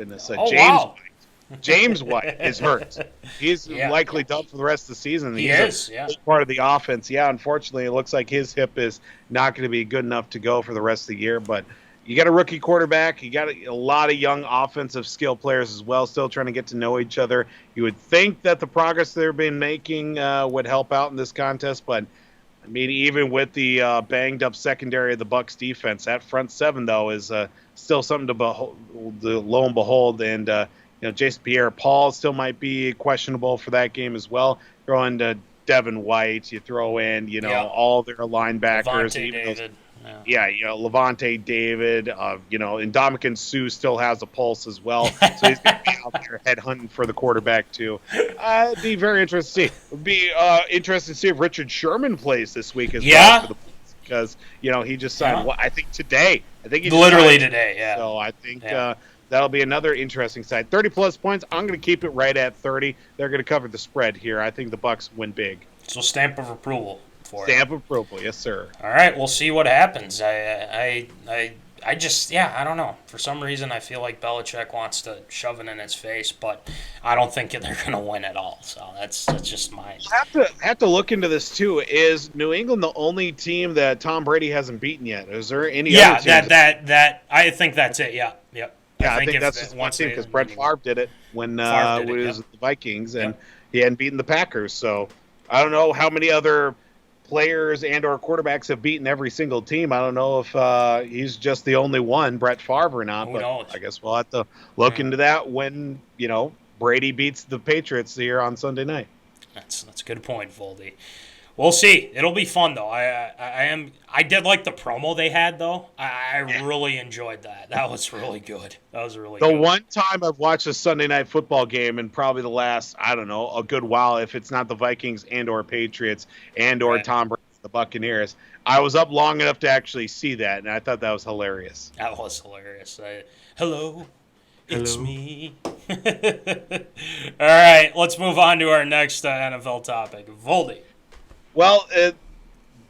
James White is hurt. He's likely done for the rest of the season. He's part of the offense. Yeah, unfortunately, it looks like his hip is not going to be good enough to go for the rest of the year. But you got a rookie quarterback. You got a lot of young offensive skill players as well, still trying to get to know each other. You would think that the progress they've been making would help out in this contest, but even with the banged-up secondary of the Bucs defense, that front seven, though, is still something to lo and behold. And, Jason Pierre-Paul still might be questionable for that game as well. Throw in Devin White. You throw in, all their linebackers. Levante David. Ndamukong Suh still has a pulse as well. So he's going to be out there headhunting for the quarterback, too. It'd be very interesting to see. It would be interesting to see if Richard Sherman plays this week as well for the Bucs because, he just signed, I think today. He literally today, yeah. So I think that'll be another interesting side. 30-plus points. I'm going to keep it right at 30. They're going to cover the spread here. I think the Bucs win big. So stamp of approval. Stamp of approval, yes, sir. All right, we'll see what happens. I don't know. For some reason, I feel like Belichick wants to shove it in his face, but I don't think they're going to win at all. So that's just my. Have to look into this too. Is New England the only team that Tom Brady hasn't beaten yet? Is there any? other teams? that I think that's it. Yeah, yep. Yeah, I think that's just one team because Brett Favre did it when he was with the Vikings, and he hadn't beaten the Packers. So I don't know how many other players and or quarterbacks have beaten every single team. I don't know if he's just the only one, Brett Favre or not, but I guess we'll have to look into that when, Brady beats the Patriots here on Sunday night. That's a good point, Voldy. We'll see. It'll be fun though. I did like the promo they had though. I really enjoyed that. That was really good. The one time I've watched a Sunday night football game in probably the last, a good while, if it's not the Vikings and or Patriots and or Tom Brady, the Buccaneers. I was up long enough to actually see that, and I thought that was hilarious. That was hilarious. Hello. It's me. All right, let's move on to our next NFL topic. Voldy. Well,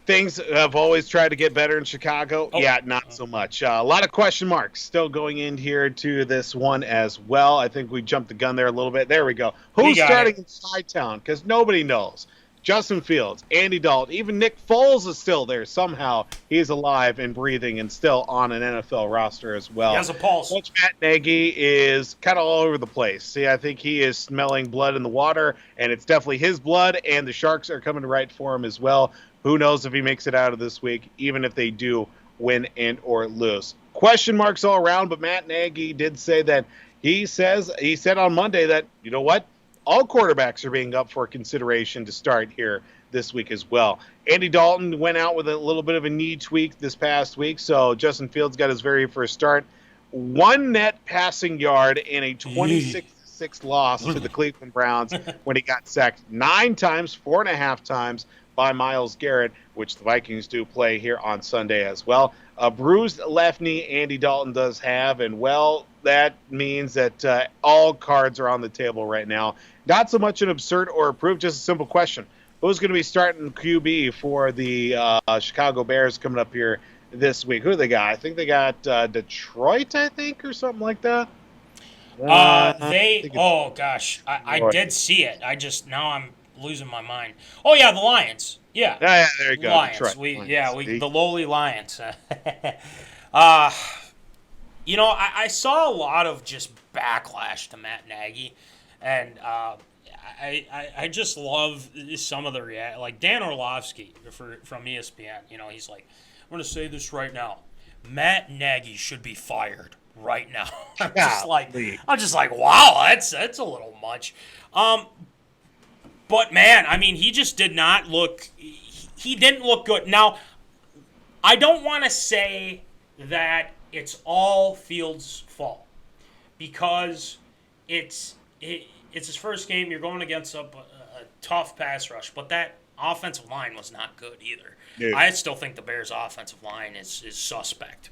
things have always tried to get better in Chicago. Not so much. A lot of question marks still going in here to this one as well. I think we jumped the gun there a little bit. There we go. Who's starting in Chi-Town? Because nobody knows. Justin Fields, Andy Dalton, even Nick Foles is still there. Somehow he's alive and breathing and still on an NFL roster as well. He has a pulse. Coach Matt Nagy is kind of all over the place. See, I think he is smelling blood in the water, and it's definitely his blood, and the Sharks are coming to right for him as well. Who knows if he makes it out of this week, even if they do win and or lose. Question marks all around, but Matt Nagy did say that he said on Monday that, you know what? All quarterbacks are being up for consideration to start here this week as well. Andy Dalton went out with a little bit of a knee tweak this past week, so Justin Fields got his very first start. One net passing yard in a 26-6 loss to the Cleveland Browns when he got sacked 9 times, 4.5 times by Myles Garrett, which the Vikings do play here on Sunday as well. A bruised left knee Andy Dalton does have, and, that means that all cards are on the table right now. Not so much an absurd or a proof, just a simple question. Who's going to be starting QB for the Chicago Bears coming up here this week? Who do they got? I think they got Detroit, or something like that. I did see it. Now I'm losing my mind. Oh, yeah, the Lions. Yeah. Yeah, there you go. Lions. Lions. The lowly Lions. I saw a lot of just backlash to Matt Nagy, and I just love some of the react. Like Dan Orlovsky from ESPN, he's like, I'm going to say this right now. Matt Nagy should be fired right now. I'm just like, wow, that's a little much. But man, I mean, he just did not look. He didn't look good. Now, I don't want to say that it's all Fields' fault because it's his first game. You're going against a tough pass rush, but that offensive line was not good either. Yeah. I still think the Bears' offensive line is suspect,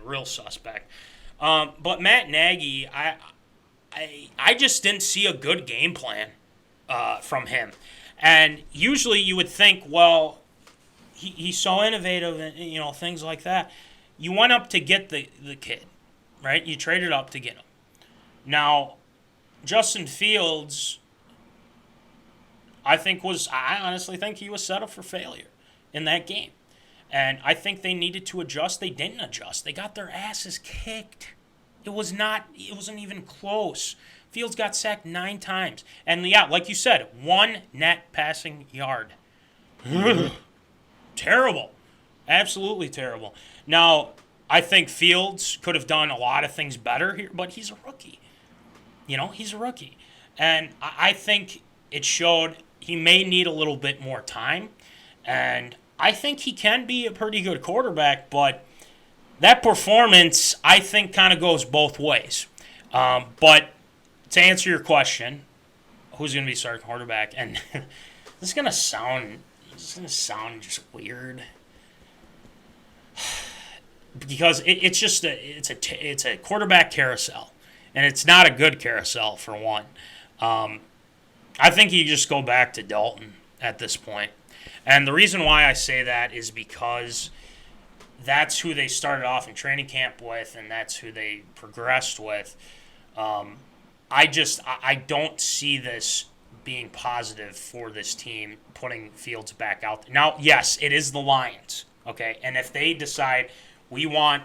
real suspect. But Matt Nagy, I just didn't see a good game plan from him. And usually you would think, well, he's so innovative and things like that. You went up to get the kid, right? You traded up to get him. Now, Justin Fields, I honestly think he was set up for failure in that game. And I think they needed to adjust. They didn't adjust. They got their asses kicked. It wasn't even close. Fields got sacked 9 times. And yeah, like you said, 1 net passing yard. Terrible. Absolutely terrible. Now, I think Fields could have done a lot of things better here, but he's a rookie. He's a rookie. And I think it showed he may need a little bit more time. And I think he can be a pretty good quarterback, but that performance, I think, kind of goes both ways. But to answer your question, who's going to be starting quarterback? And this is going to sound just weird. Because it's a quarterback carousel, and it's not a good carousel for one. I think you just go back to Dalton at this point, and the reason why I say that is because that's who they started off in training camp with, and that's who they progressed with. I don't see this being positive for this team putting Fields back out there. Now, yes, it is the Lions, okay, and if they decide we want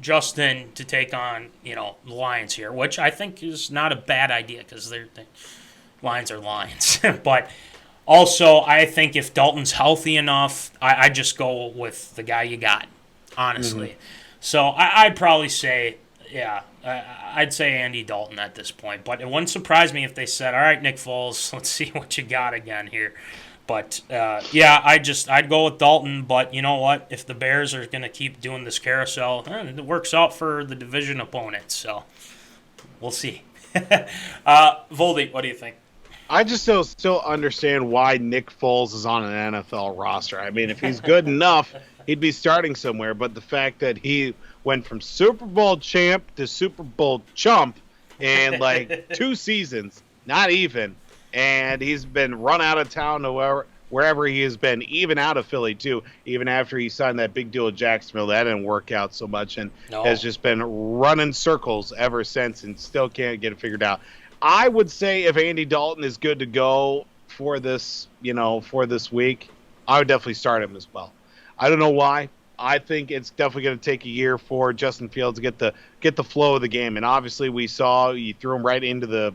Justin to take on, the Lions here, which I think is not a bad idea because the Lions are Lions. But Also, I think if Dalton's healthy enough, I just go with the guy you got, honestly. Mm-hmm. So I'd probably say, I'd say Andy Dalton at this point. But it wouldn't surprise me if they said, all right, Nick Foles, let's see what you got again here. But, I'd go with Dalton. But you know what? If the Bears are going to keep doing this carousel, it works out for the division opponents. So we'll see. Voldy, what do you think? I just don't still understand why Nick Foles is on an NFL roster. I mean, if he's good enough, he'd be starting somewhere. But the fact that he went from Super Bowl champ to Super Bowl chump in like 2 seasons, not even, and he's been run out of town to wherever he has been, even out of Philly too, even after he signed that big deal with Jacksonville. That didn't work out so much and has just been running circles ever since and still can't get it figured out. I would say if Andy Dalton is good to go for this, for this week, I would definitely start him as well. I don't know why. I think it's definitely going to take a year for Justin Fields to get the flow of the game. And obviously, we saw you threw him right into the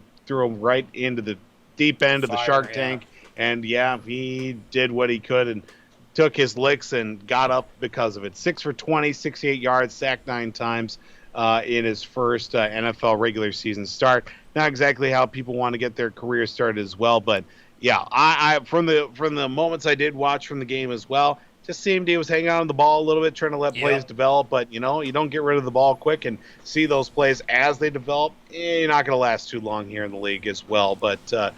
deep end of the Shark Tank. And he did what he could and took his licks and got up because of it. 6 for 20, 68 yards, sacked 9 times in his first NFL regular season start. Not exactly how people want to get their career started as well, but I from the moments I did watch from the game as well, just seemed he was hanging on the ball a little bit, trying to let plays develop. But you don't get rid of the ball quick and see those plays as they develop. You're not going to last too long here in the league as well. But I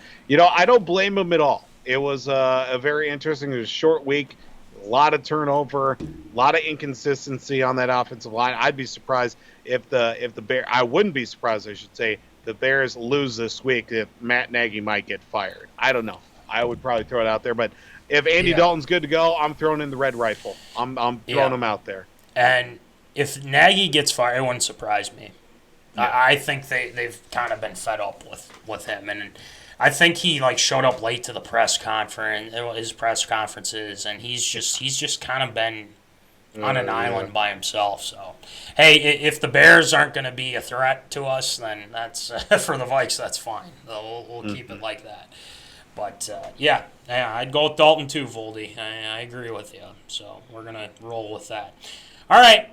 don't blame him at all. It was a very interesting. It was a short week. A lot of turnover, a lot of inconsistency on that offensive line. I'd be surprised if the Bears. I wouldn't be surprised, I should say, the Bears lose this week. If Matt Nagy might get fired, I don't know. I would probably throw it out there. But if Andy Dalton's good to go, I'm throwing in the red rifle. I'm throwing him out there. And if Nagy gets fired, it wouldn't surprise me. Yeah. I think they've kind of been fed up with him, and I think he showed up late to the press conferences, and he's just kind of been on an island by himself. So, hey, if the Bears aren't going to be a threat to us, then that's for the Vikes. That's fine. We'll keep it like that. But I'd go with Dalton too, Voldy. I agree with you. So we're gonna roll with that. All right,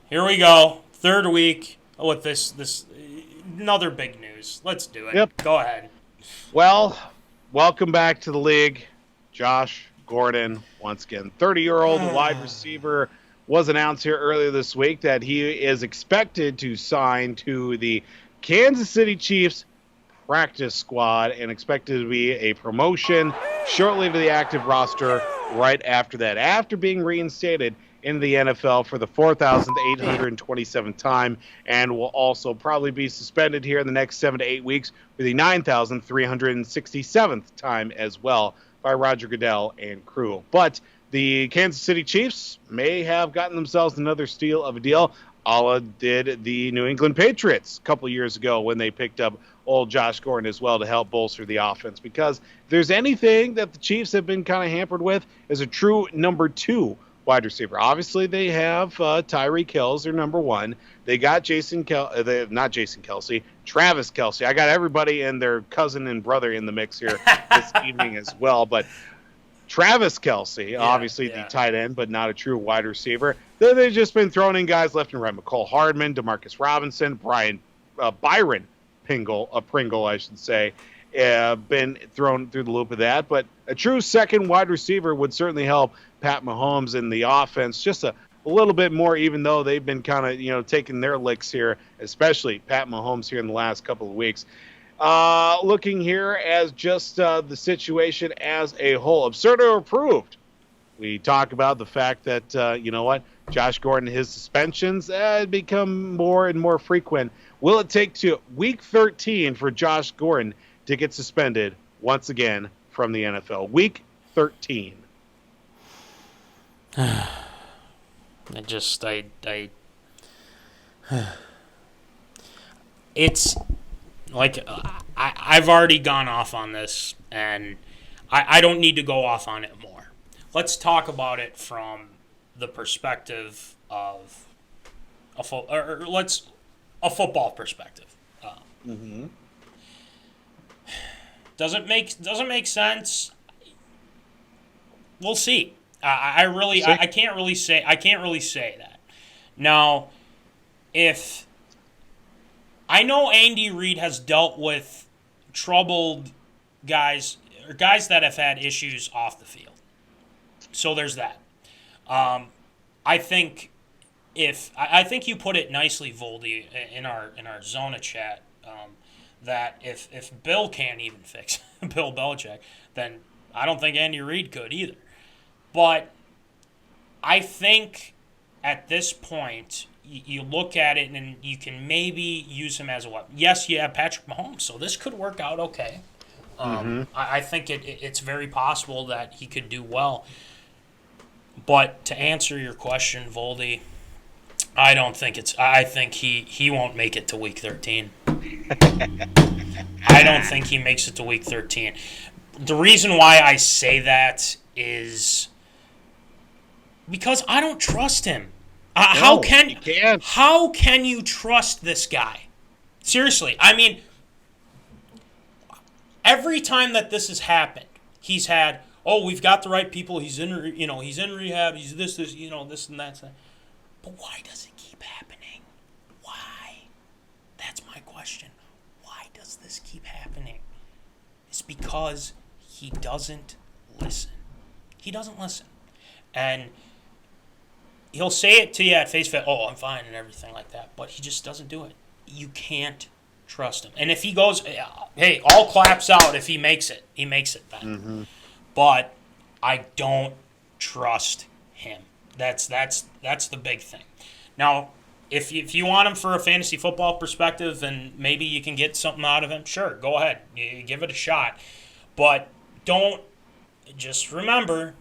here we go. Third week with this another big news. Let's do it. Yep. Go ahead. Well, welcome back to the league, Josh Gordon. Once again, 30-year-old wide receiver was announced here earlier this week that he is expected to sign to the Kansas City Chiefs practice squad and expected to be a promotion shortly to the active roster right after that, after being reinstated in the NFL for the 4,827th time, and will also probably be suspended here in the next 7 to 8 weeks for the 9,367th time as well by Roger Goodell and crew. But the Kansas City Chiefs may have gotten themselves another steal of a deal, a la did the New England Patriots a couple years ago when they picked up old Josh Gordon as well to help bolster the offense. Because if there's anything that the Chiefs have been kind of hampered with is a true number 2 wide receiver. Obviously, they have Tyreek Hill as their number 1. They got Travis Kelce. I got everybody and their cousin and brother in the mix here this evening as well. But Travis Kelce, obviously the tight end, but not a true wide receiver. They've just been throwing in guys left and right. McCole Hardman, Demarcus Robinson, Byron Pringle, I should say, been thrown through the loop of that. But a true second wide receiver would certainly help Pat Mahomes in the offense just a little bit more, even though they've been kind of, taking their licks here, especially Pat Mahomes here in the last couple of weeks. Looking here as just the situation as a whole, absurd or approved. We talk about the fact that, Josh Gordon, his suspensions become more and more frequent. Will it take to week 13 for Josh Gordon to get suspended once again from the NFL? Week 13. It's like I've already gone off on this, and I don't need to go off on it more. Let's talk about it from the perspective of a football perspective. Does it make sense? We'll see. I can't really say that. Now, if I know Andy Reid has dealt with troubled guys or guys that have had issues off the field. So there's that. I think you put it nicely, Voldy, in our Zona chat, that if Bill can't even fix Bill Belichick, then I don't think Andy Reid could either. But I think at this point, you look at it and you can maybe use him as a weapon. Yes, you have Patrick Mahomes, so this could work out okay. I think it's very possible that he could do well. But to answer your question, Voldy, I think he won't make it to week 13. I don't think he makes it to week 13. The reason why I say that is because I don't trust him. How can you trust this guy? Seriously, I mean, every time that this has happened, he's had, we've got the right people. He's in rehab. He's this, this and that. But why does it keep happening? Why? That's my question. Why does this keep happening? It's because he doesn't listen. He doesn't listen. And he'll say it to you at face value, I'm fine and everything like that, but he just doesn't do it. You can't trust him. And if he goes, hey, all claps out if he makes it. He makes it then. Mm-hmm. But I don't trust him. That's the big thing. Now, if you want him for a fantasy football perspective and maybe you can get something out of him, sure, go ahead. You give it a shot. But remember,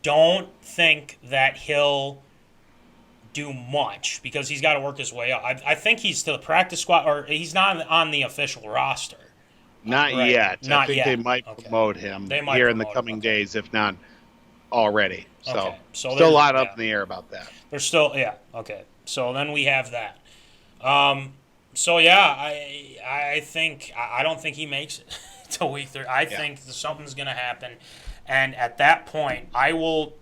don't think that he'll do much because he's got to work his way up. I think he's to the practice squad, or he's not on the official roster. Not right. yet. Not I think yet. they might promote him here in the coming days, if not already. So still a lot up in the air about that. There's still, okay. So then we have that. I don't think he makes it to week 3. I think something's going to happen, and at that point, I will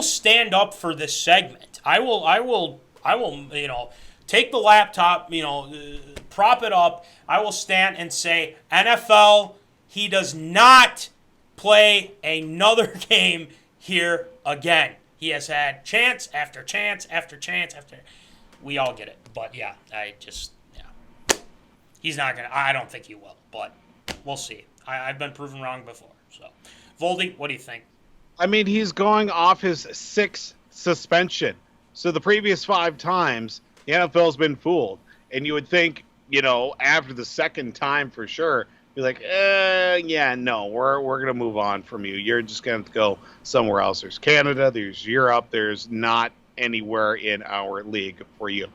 stand up for this segment. I will, take the laptop, prop it up. I will stand and say, NFL, he does not play another game here again. He has had chance after chance after chance after. We all get it. But, he's not going to. I don't think he will, but we'll see. I've been proven wrong before. So, Voldy, what do you think? I mean, he's going off his 6th suspension. So the previous 5 times, the NFL's been fooled. And you would think, after the second time for sure, be like, we're going to move on from you. You're just going to go somewhere else. There's Canada, there's Europe, there's not anywhere in our league for you.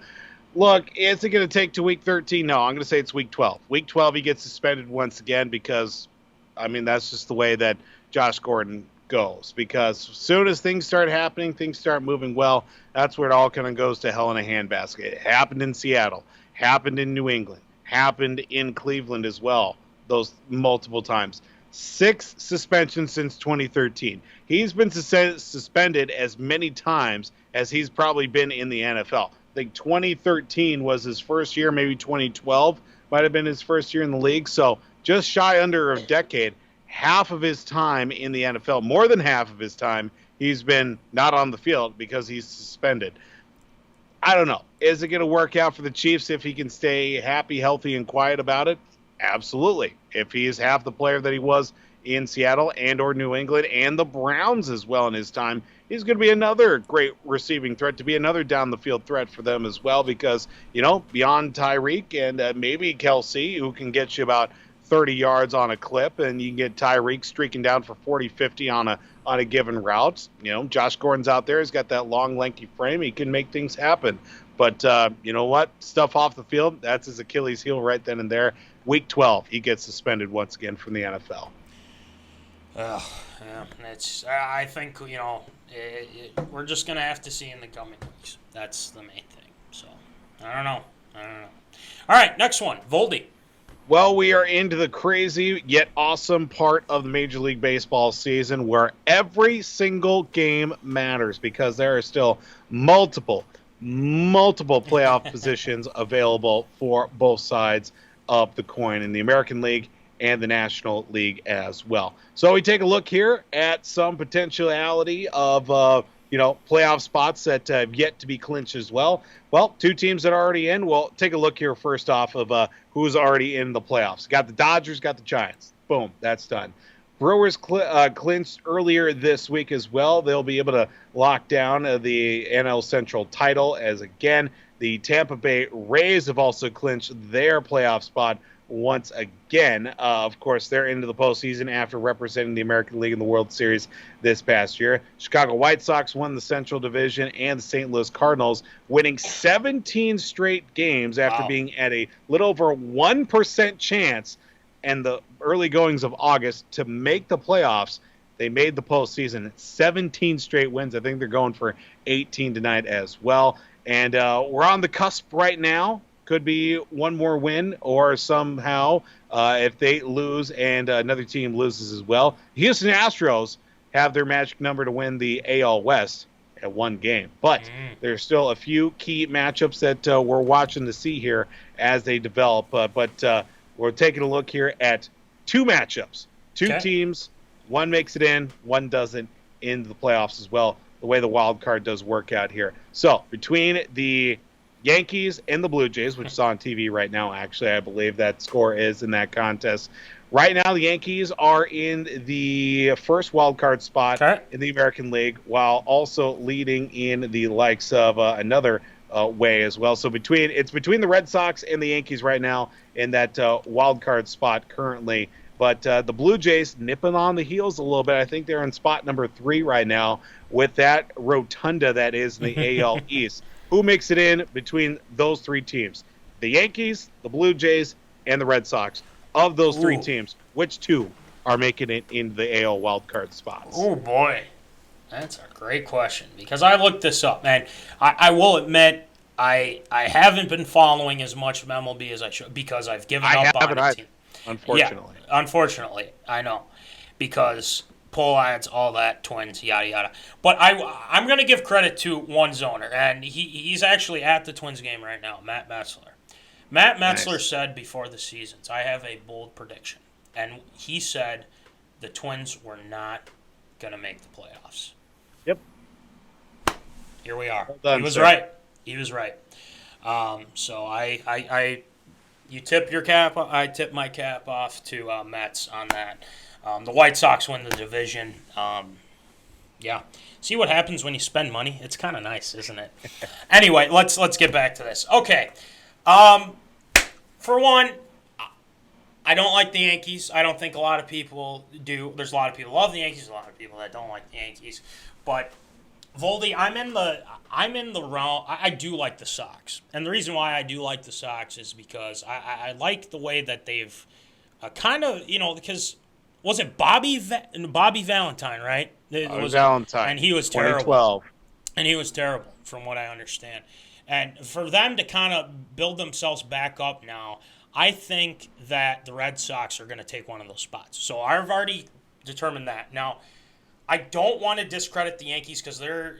Look, is it going to take to week 13? No, I'm going to say it's week 12. Week 12, he gets suspended once again because, that's just the way that Josh Gordon goes. Because as soon as things start happening, things start moving well, that's where it all kind of goes to hell in a handbasket. It happened in Seattle, happened in New England, happened in Cleveland as well, those multiple times. 6 suspensions since 2013. He's been suspended as many times as he's probably been in the NFL. I think 2013 was his first year, maybe 2012 might have been his first year in the league. So just shy under a decade, half of his time in the NFL, more than half of his time, he's been not on the field because he's suspended. I don't know. Is it going to work out for the Chiefs if he can stay happy, healthy, and quiet about it? Absolutely. If he is half the player that he was in Seattle and or New England and the Browns as well in his time, he's going to be another great receiving threat, to be another down-the-field threat for them as well because, beyond Tyreek and maybe Kelsey, who can get you about 30 yards on a clip, and you can get Tyreek streaking down for 40, 50 on a given route. Josh Gordon's out there. He's got that long, lanky frame. He can make things happen. But you know what? Stuff off the field, that's his Achilles heel right then and there. Week 12, he gets suspended once again from the NFL. I think, we're just going to have to see in the coming weeks. That's the main thing. So, I don't know. All right, next one. Voldy. Well, we are into the crazy yet awesome part of the Major League Baseball season where every single game matters because there are still multiple playoff positions available for both sides of the coin in the American League and the National League as well. So we take a look here at some potentiality of playoff spots that have yet to be clinched as well. Well, two teams that are already in. We'll take a look here first off of who's already in the playoffs. Got the Dodgers, got the Giants. Boom, that's done. Brewers clinched earlier this week as well. They'll be able to lock down the NL Central title as, again, the Tampa Bay Rays have also clinched their playoff spot once again. Of course, they're into the postseason after representing the American League in the World Series this past year. Chicago White Sox won the Central Division, and the St. Louis Cardinals winning 17 straight games after being at a little over 1% chance in the early goings of August to make the playoffs. They made the postseason. 17 straight wins. I think they're going for 18 tonight as well. And we're on the cusp right now. Could be one more win, or somehow if they lose and another team loses as well. Houston Astros have their magic number to win the AL West at one game. But there's still a few key matchups that we're watching to see here as they develop. But we're taking a look here at two matchups. Two teams, one makes it in, one doesn't into the playoffs as well, the way the wild card does work out here. So between the Yankees and the Blue Jays, which is on TV right now, actually, I believe that score is in that contest. Right now, the Yankees are in the first wild card spot in the American League, while also leading in the likes of another way as well. So it's between the Red Sox and the Yankees right now in that wild card spot currently. But the Blue Jays nipping on the heels a little bit. I think they're in spot number 3 right now with that rotunda that is in the AL East. Who makes it in between those three teams? The Yankees, the Blue Jays, and the Red Sox. Of those three teams, which two are making it into the AL wildcard spots? Oh, boy. That's a great question because I looked this up, man. I will admit I haven't been following as much MLB as I should because I've given up on the team. Unfortunately. Yeah, unfortunately, I know. Because pull ads, all that, Twins, yada, yada. But I'm going to give credit to one zoner, and he's actually at the Twins game right now, Matt Metzler. Matt Metzler said before the seasons, I have a bold prediction. And he said the Twins were not going to make the playoffs. Yep. Here we are. Well done, he was sir. right. He was right. So you tip your cap. I tip my cap off to Mets on that. The White Sox win the division. Yeah. See what happens when you spend money? It's kind of nice, isn't it? Anyway, let's get back to this. Okay. For one, I don't like the Yankees. I don't think a lot of people do. There's a lot of people who love the Yankees, a lot of people that don't like the Yankees. But Voldy, I'm in the realm. I do like the Sox, and the reason why I do like the Sox is because I like the way that they've kind of, because was it Bobby Valentine, right? It was Valentine, and he was terrible. 2012, and he was terrible, from what I understand. And for them to kind of build themselves back up now, I think that the Red Sox are going to take one of those spots. So I've already determined that. Now, I don't want to discredit the Yankees because they're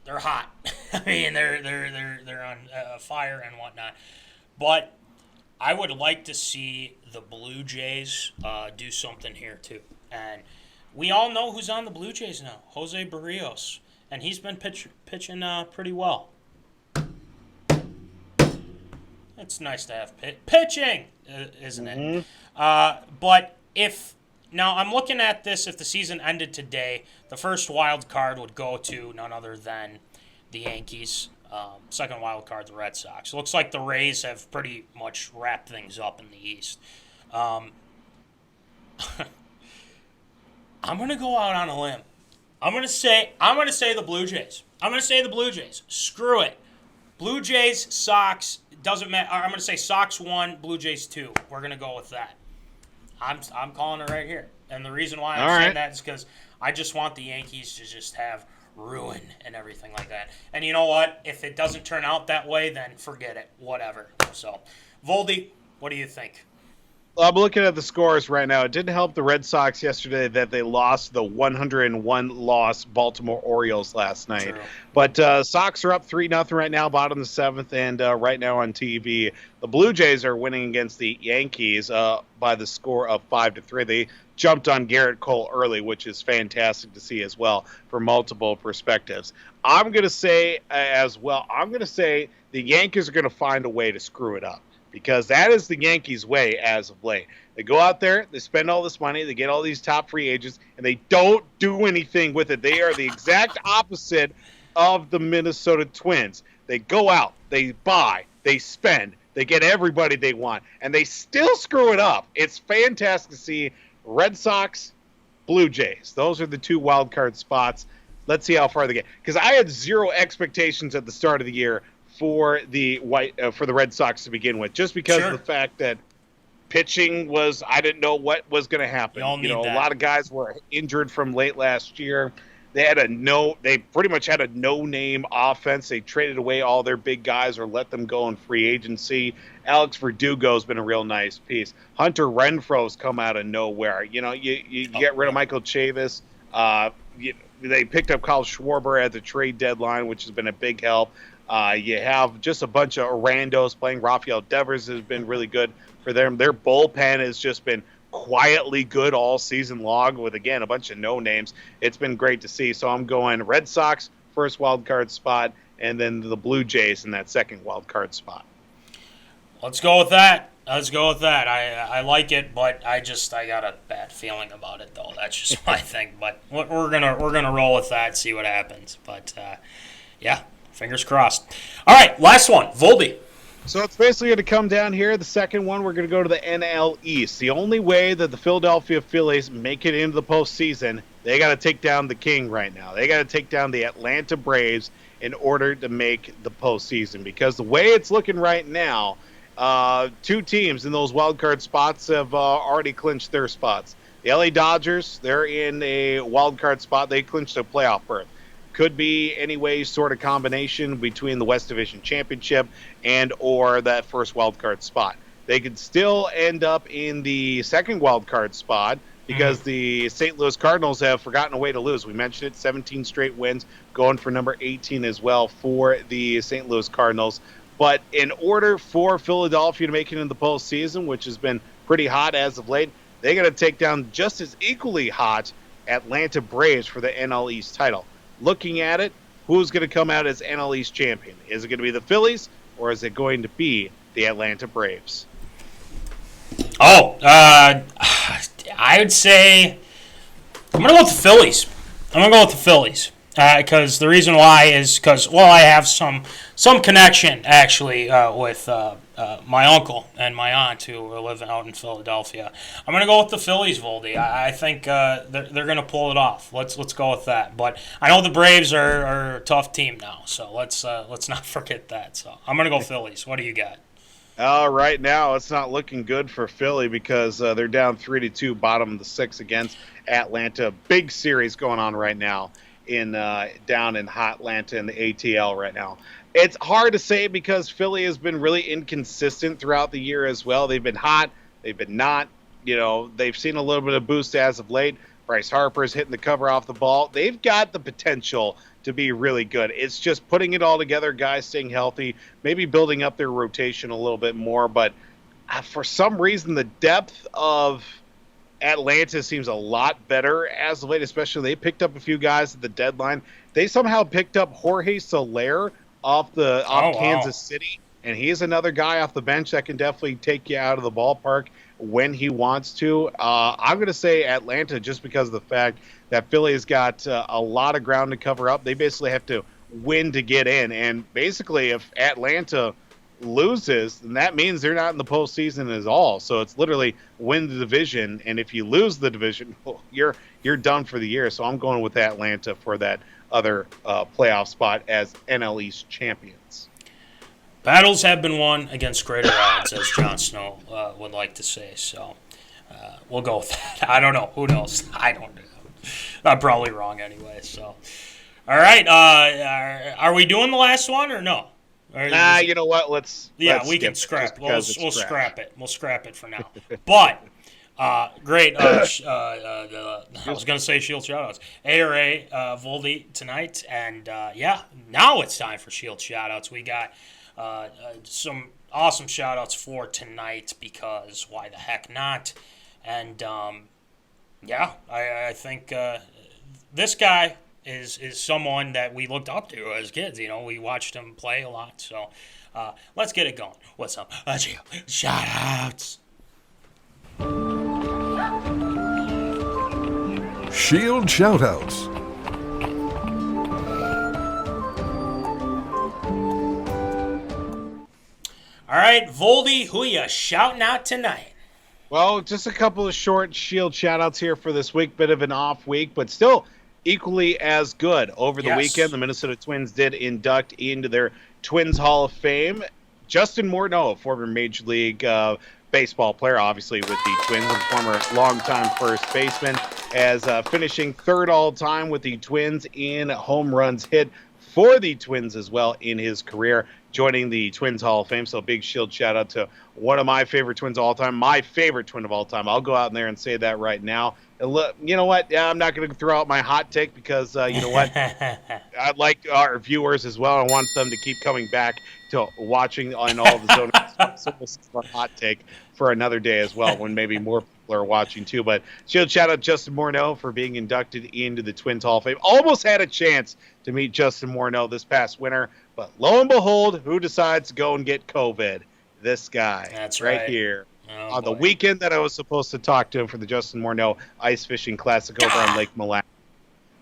hot. I mean, they're on fire and whatnot. But I would like to see the Blue Jays do something here too. And we all know who's on the Blue Jays now, Jose Barrios, and he's been pitching pretty well. It's nice to have pitching, isn't it? But now I'm looking at this, if the season ended today, the first wild card would go to none other than the Yankees. Second wild card, the Red Sox. It looks like the Rays have pretty much wrapped things up in the East. I'm going to go out on a limb. I'm going to say the Blue Jays. I'm going to say the Blue Jays. Screw it. Blue Jays, Sox, doesn't matter. I'm going to say Sox 1, Blue Jays 2. We're going to go with that. I'm calling it right here. And the reason why I'm saying that is because I just want the Yankees to just have ruin and everything like that. And you know what? If it doesn't turn out that way, then forget it. Whatever. So, Voldy, What do you think? I'm looking at the scores right now. It didn't help the Red Sox yesterday that they lost the 101-loss Baltimore Orioles last night. True. But Sox are up 3-0 right now, bottom of the seventh, and right now on TV, the Blue Jays are winning against the Yankees by the score of 5-3. They jumped on Garrett Cole early, which is fantastic to see as well for multiple perspectives. I'm going to say the Yankees are going to find a way to screw it up, because that is the Yankees' way as of late. They go out there, they spend all this money, they get all these top free agents, and they don't do anything with it. They are the exact opposite of the Minnesota Twins. They go out, they buy, they spend, they get everybody they want, and they still screw it up. It's fantastic to see. Red Sox, Blue Jays. Those are the two wild card spots. Let's see how far they get. Because I had zero expectations at the start of the year for the Red Sox to begin with, just because of the fact that pitching was, I didn't know what was going to happen. A lot of guys were injured from late last year. They pretty much had a no-name offense. They traded away all their big guys or let them go in free agency. Alex Verdugo's been a real nice piece. Hunter Renfroe's come out of nowhere. You get rid of Michael Chavis. They picked up Kyle Schwarber at the trade deadline, which has been a big help. You have just a bunch of randos playing. Rafael Devers has been really good for them. Their bullpen has just been quietly good all season long with, again, a bunch of no-names. It's been great to see. So I'm going Red Sox, first wild card spot, and then the Blue Jays in that second wild card spot. Let's go with that. I like it, but I got a bad feeling about it, though. That's just my thing. But we're gonna roll with that, see what happens. But yeah, fingers crossed. All right, last one, Voldy. So it's basically going to come down here. The second one, we're going to go to the NL East. The only way that the Philadelphia Phillies make it into the postseason, they got to take down the king right now. They got to take down the Atlanta Braves in order to make the postseason. Because the way it's looking right now, two teams in those wild card spots have already clinched their spots. The LA Dodgers, they're in a wild card spot. They clinched a playoff berth. Could be any way sort of combination between the West Division Championship and or that first wild card spot. They could still end up in the second wild card spot because the St. Louis Cardinals have forgotten a way to lose. We mentioned it, 17 straight wins, going for number 18 as well for the St. Louis Cardinals. But in order for Philadelphia to make it into the postseason, which has been pretty hot as of late, they got to take down just as equally hot Atlanta Braves for the NL East title. Looking at it, who's going to come out as NL East champion? Is it going to be the Phillies, or is it going to be the Atlanta Braves? I would say I'm going to go with the Phillies. Because the reason why is because, I have some connection, actually, with my uncle and my aunt who are living out in Philadelphia. I'm going to go with the Phillies, Voldy. I think they're going to pull it off. Let's go with that. But I know the Braves are a tough team now, so let's not forget that. So I'm going to go Phillies. What do you got? Right now, it's not looking good for Philly because they're down 3-2, bottom of the sixth against Atlanta. Big series going on right now down in hot Atlanta in the ATL right now. It's hard to say because Philly has been really inconsistent throughout the year as well. They've been hot, they've been not. They've seen a little bit of boost as of late. Bryce Harper's hitting the cover off the ball. They've got the potential to be really good. It's just putting it all together, guys staying healthy, maybe building up their rotation a little bit more. But for some reason, the depth of Atlanta seems a lot better as of late, especially they picked up a few guys at the deadline. They somehow picked up Jorge Soler off Kansas City, and he's another guy off the bench that can definitely take you out of the ballpark when he wants to. I'm going to say Atlanta just because of the fact that Philly's got a lot of ground to cover up. They basically have to win to get in, and basically if Atlanta loses, then that means they're not in the postseason at all. So it's literally win the division, and if you lose the division, you're done for the year. So I'm going with Atlanta for that other playoff spot as NL East champions. Battles have been won against greater odds, as Jon Snow would like to say. So we'll go with that. I don't know. Who knows? I don't know. I'm probably wrong anyway. So, all right. Are we doing the last one or no? You know what? Let's we can skip it scrap. just because We'll it's scrap it. We'll scrap it for now. But great. I was gonna say Shield shoutouts. ARA Voldy tonight, and now it's time for Shield shoutouts. We got some awesome shoutouts for tonight because why the heck not? And I think this guy is someone that we looked up to as kids. You know, we watched him play a lot. So let's get it going. What's up? Shoutouts. Shield Shoutouts. All right, Voldy, who you shouting out tonight? Well, just a couple of short Shield shout-outs here for this week. Bit of an off week, but still equally as good. Over the weekend, the Minnesota Twins did induct into their Twins Hall of Fame Justin Morneau, former Major League Baseball player, obviously with the Twins, and former longtime first baseman, as finishing third all-time with the Twins in home runs hit for the Twins as well in his career, joining the Twins Hall of Fame. So big Shield shout out to one of my favorite Twins of all time, my favorite Twin of all time. I'll go out in there and say that right now. And look, you know what? I'm not going to throw out my hot take because, you know what? I'd like our viewers as well. I want them to keep coming back to watching on all the Zona. So this is a hot take for another day as well, when maybe more people are watching too. But Shield shout out Justin Morneau for being inducted into the Twins Hall of Fame. Almost had a chance to meet Justin Morneau this past winter, but lo and behold, who decides to go and get COVID? This guy. That's right here. Oh, On the weekend that I was supposed to talk to him for the Justin Morneau Ice Fishing Classic over on Lake Milan.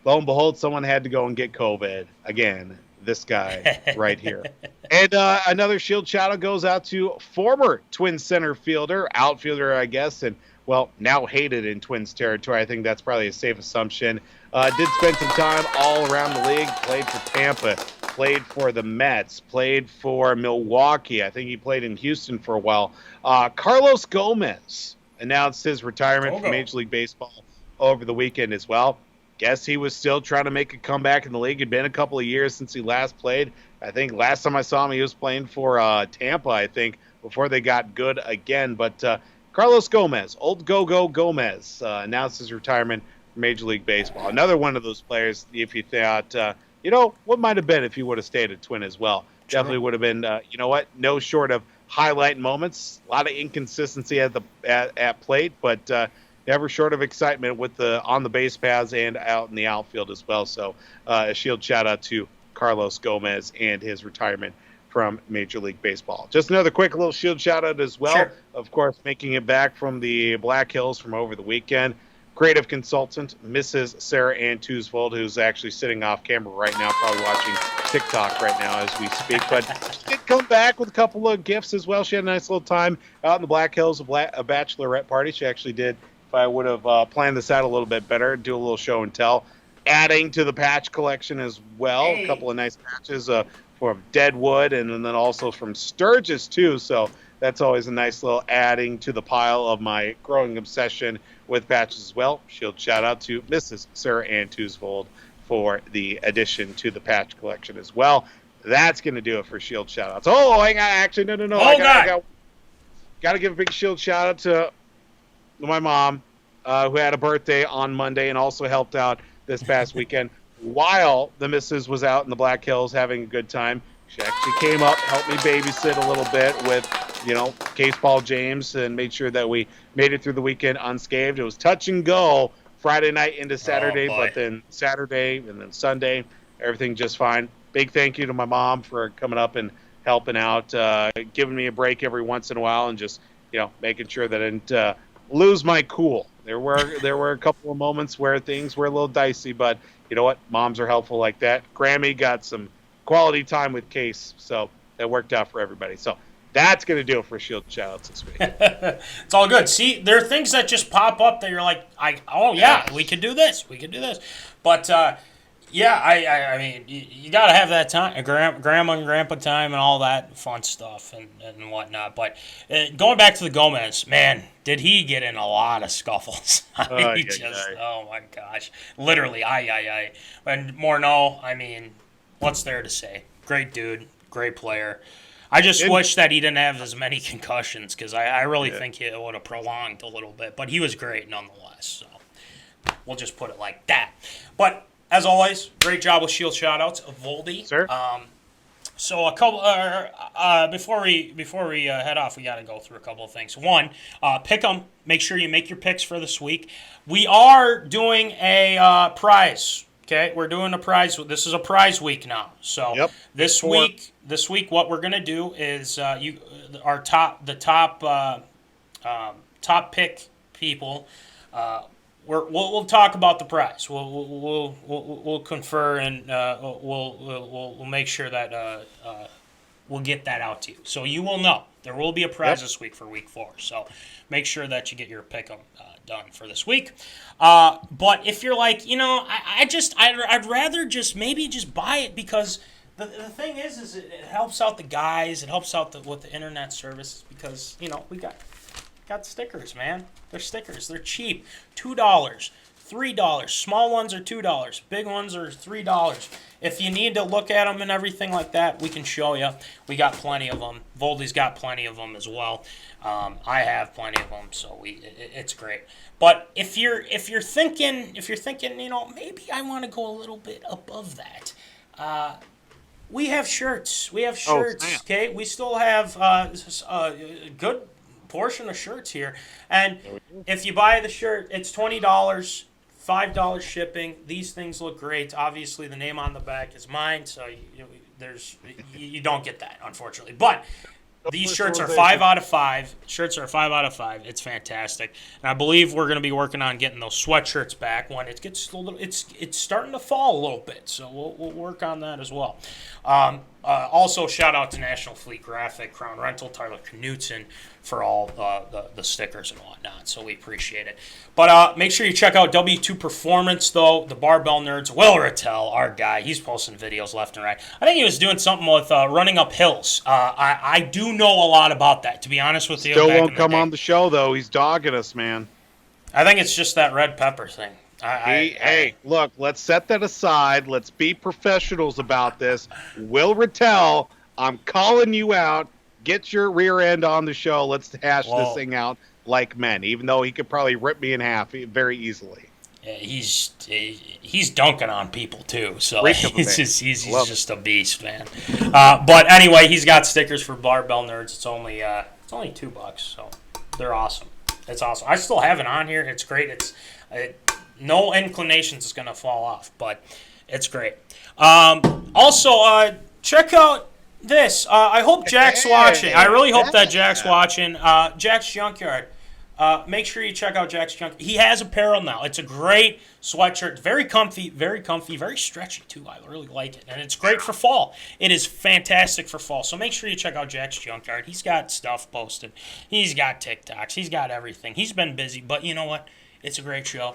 Lo and behold, someone had to go and get COVID. Again, this guy right here. And another Shield shout-out goes out to former Twins center fielder, outfielder, I guess, and, well, now hated in Twins territory. I think that's probably a safe assumption. Did spend some time all around the league, played for Tampa, played for the Mets, played for Milwaukee. I think he played in Houston for a while. Carlos Gomez announced his retirement from Major League Baseball over the weekend as well. Guess he was still trying to make a comeback in the league. It had been a couple of years since he last played. I think last time I saw him, he was playing for Tampa, I think, before they got good again. But Carlos Gomez, old Go-Go Gomez, announced his retirement from Major League Baseball. Another one of those players, if you thought, you know, what might have been if he would have stayed a Twin as well. Sure. Definitely would have been, you know what, no short of highlight moments. A lot of inconsistency at plate, but never short of excitement with the on the base paths and out in the outfield as well. So a Shield shout out to Carlos Gomez and his retirement from Major League Baseball. Just another quick little Shield shout out as well. Sure. Of course, making it back from the Black Hills from over the weekend. Creative consultant, Mrs. Sarah Ann Toosvold, who's actually sitting off camera right now, probably watching TikTok right now as we speak. But she did come back with a couple of gifts as well. She had a nice little time out in the Black Hills, a bachelorette party. She actually did, if I would have planned this out a little bit better, do a little show and tell. Adding to the patch collection as well. Hey. A couple of nice patches from Deadwood and then also from Sturgis too. So that's always a nice little adding to the pile of my growing obsession with patches as well. Shield shout out to Mrs. Sarah Ann Toosvold for the addition to the patch collection as well. That's going to do it for Shield shout outs. Oh, hang on. Actually, no. I got to give a big Shield shout out to my mom, who had a birthday on Monday and also helped out this past weekend while the missus was out in the Black Hills having a good time. She actually came up, helped me babysit a little bit with, you know, Case Paul James, and made sure that we made it through the weekend unscathed. It was touch and go Friday night into Saturday, but then Saturday and then Sunday, everything just fine. Big thank you to my mom for coming up and helping out, giving me a break every once in a while, and just, you know, making sure that I didn't lose my cool. There were a couple of moments where things were a little dicey, but you know what? Moms are helpful like that. Grammy got some quality time with Case, so that worked out for everybody. So that's going to do it for Shield shoutouts this week. It's all good. See, there are things that just pop up that you're like, we could do this. But, I mean, you got to have that time, grandma and grandpa time and all that fun stuff and whatnot. But going back to the Gomez, man, did he get in a lot of scuffles. Oh, my gosh. Literally, And Morneau, I mean, what's there to say? Great dude. Great player. I just wish that he didn't have as many concussions because I really think it would have prolonged a little bit. But he was great nonetheless. So we'll just put it like that. But as always, great job with Shield Shoutouts, Voldy. Sir. So a couple before we head off, we got to go through a couple of things. One, pick 'em. Make sure you make your picks for this week. We are doing a prize. Okay, we're doing a prize. This is a prize week now. So this week, what we're gonna do is top pick people. We'll talk about the prize. We'll confer and we'll make sure that we'll get that out to you, so you will know there will be a prize this week for week 4. So make sure that you get your pick 'em done for this week. But if you're like, I'd rather just maybe just buy it because the thing is it helps out the guys. It helps out with the internet services because we got stickers, man. They're stickers. They're cheap. $2, $3. Small ones are $2. Big ones are $3. If you need to look at them and everything like that, we can show you. We got plenty of them. Voldy's got plenty of them as well. I have plenty of them, so it's great. But if you're thinking, maybe I want to go a little bit above that. We have shirts. Okay, we still have a good portion of shirts here, and if you buy the shirt, it's $20, $5 shipping. These things look great. Obviously, the name on the back is mine, so you don't get that, unfortunately. But these shirts are 5 out of 5. Shirts are 5 out of 5. It's fantastic, and I believe we're going to be working on getting those sweatshirts back when it gets a little. It's starting to fall a little bit, so we'll work on that as well. Also, shout out to National Fleet Graphic, Crown Rental, Tyler Knutson for all the stickers and whatnot. So we appreciate it. But make sure you check out W2 Performance, though. The Barbell Nerds, Will Rattel, our guy, he's posting videos left and right. I think he was doing something with running up hills. I do know a lot about that, to be honest with you. Still won't come on the show, though. He's dogging us, man. I think it's just that red pepper thing. Hey, look, let's set that aside. Let's be professionals about this. Will Rattel, I'm calling you out. Get your rear end on the show. Let's hash this thing out like men, even though he could probably rip me in half very easily. He's dunking on people, too. So he's just a beast, man. But anyway, he's got stickers for Barbell Nerds. It's only $2, so they're awesome. It's awesome. I still have it on here. It's great. No inclinations is going to fall off, but it's great. Also, check out this. I hope Jack's watching. I really hope that Jack's watching. Jack's Junkyard. Make sure you check out Jack's Junkyard. He has apparel now. It's a great sweatshirt. Very comfy, very stretchy, too. I really like it. And it's great for fall. It is fantastic for fall. So make sure you check out Jack's Junkyard. He's got stuff posted. He's got TikToks. He's got everything. He's been busy, but you know what? It's a great show.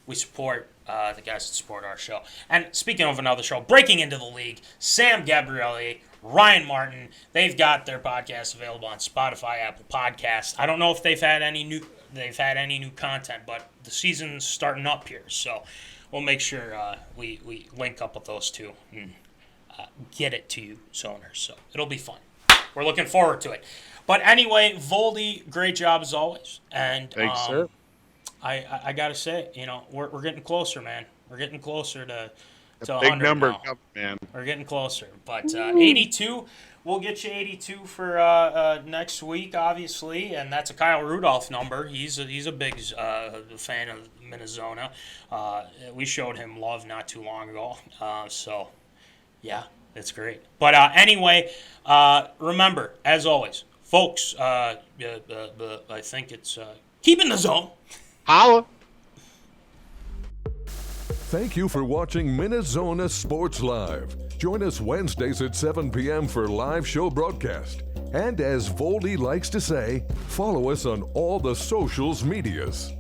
We support the guys that support our show. And speaking of another show, Breaking Into the League, Sam Gabrielli, Ryan Martin, they've got their podcast available on Spotify, Apple Podcasts. I don't know if they've had any new content, but the season's starting up here, so we'll make sure we link up with those two and get it to you, zoners. So it'll be fun. We're looking forward to it. But anyway, Voldy, great job as always. And thanks, sir. I gotta say, we're getting closer, man. We're getting closer to a big number now. Man. We're getting closer. But 82, we'll get you 82 for next week, obviously, and that's a Kyle Rudolph number. He's a big fan of MinneZona. We showed him love not too long ago. So, yeah, it's great. But anyway, remember, as always, folks, I think it's keep in the zone. Holla. Thank you for watching MinneZona Sports Live. Join us Wednesdays at 7 p.m. for live show broadcast. And as Voldy likes to say, follow us on all the socials medias.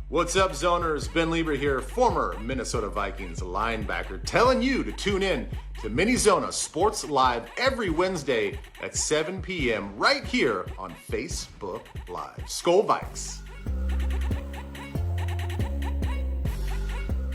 What's up, zoners? Ben Lieber here, former Minnesota Vikings linebacker, telling you to tune in to MinneZona Sports Live every Wednesday at 7 p.m. right here on Facebook Live. Skol Vikes!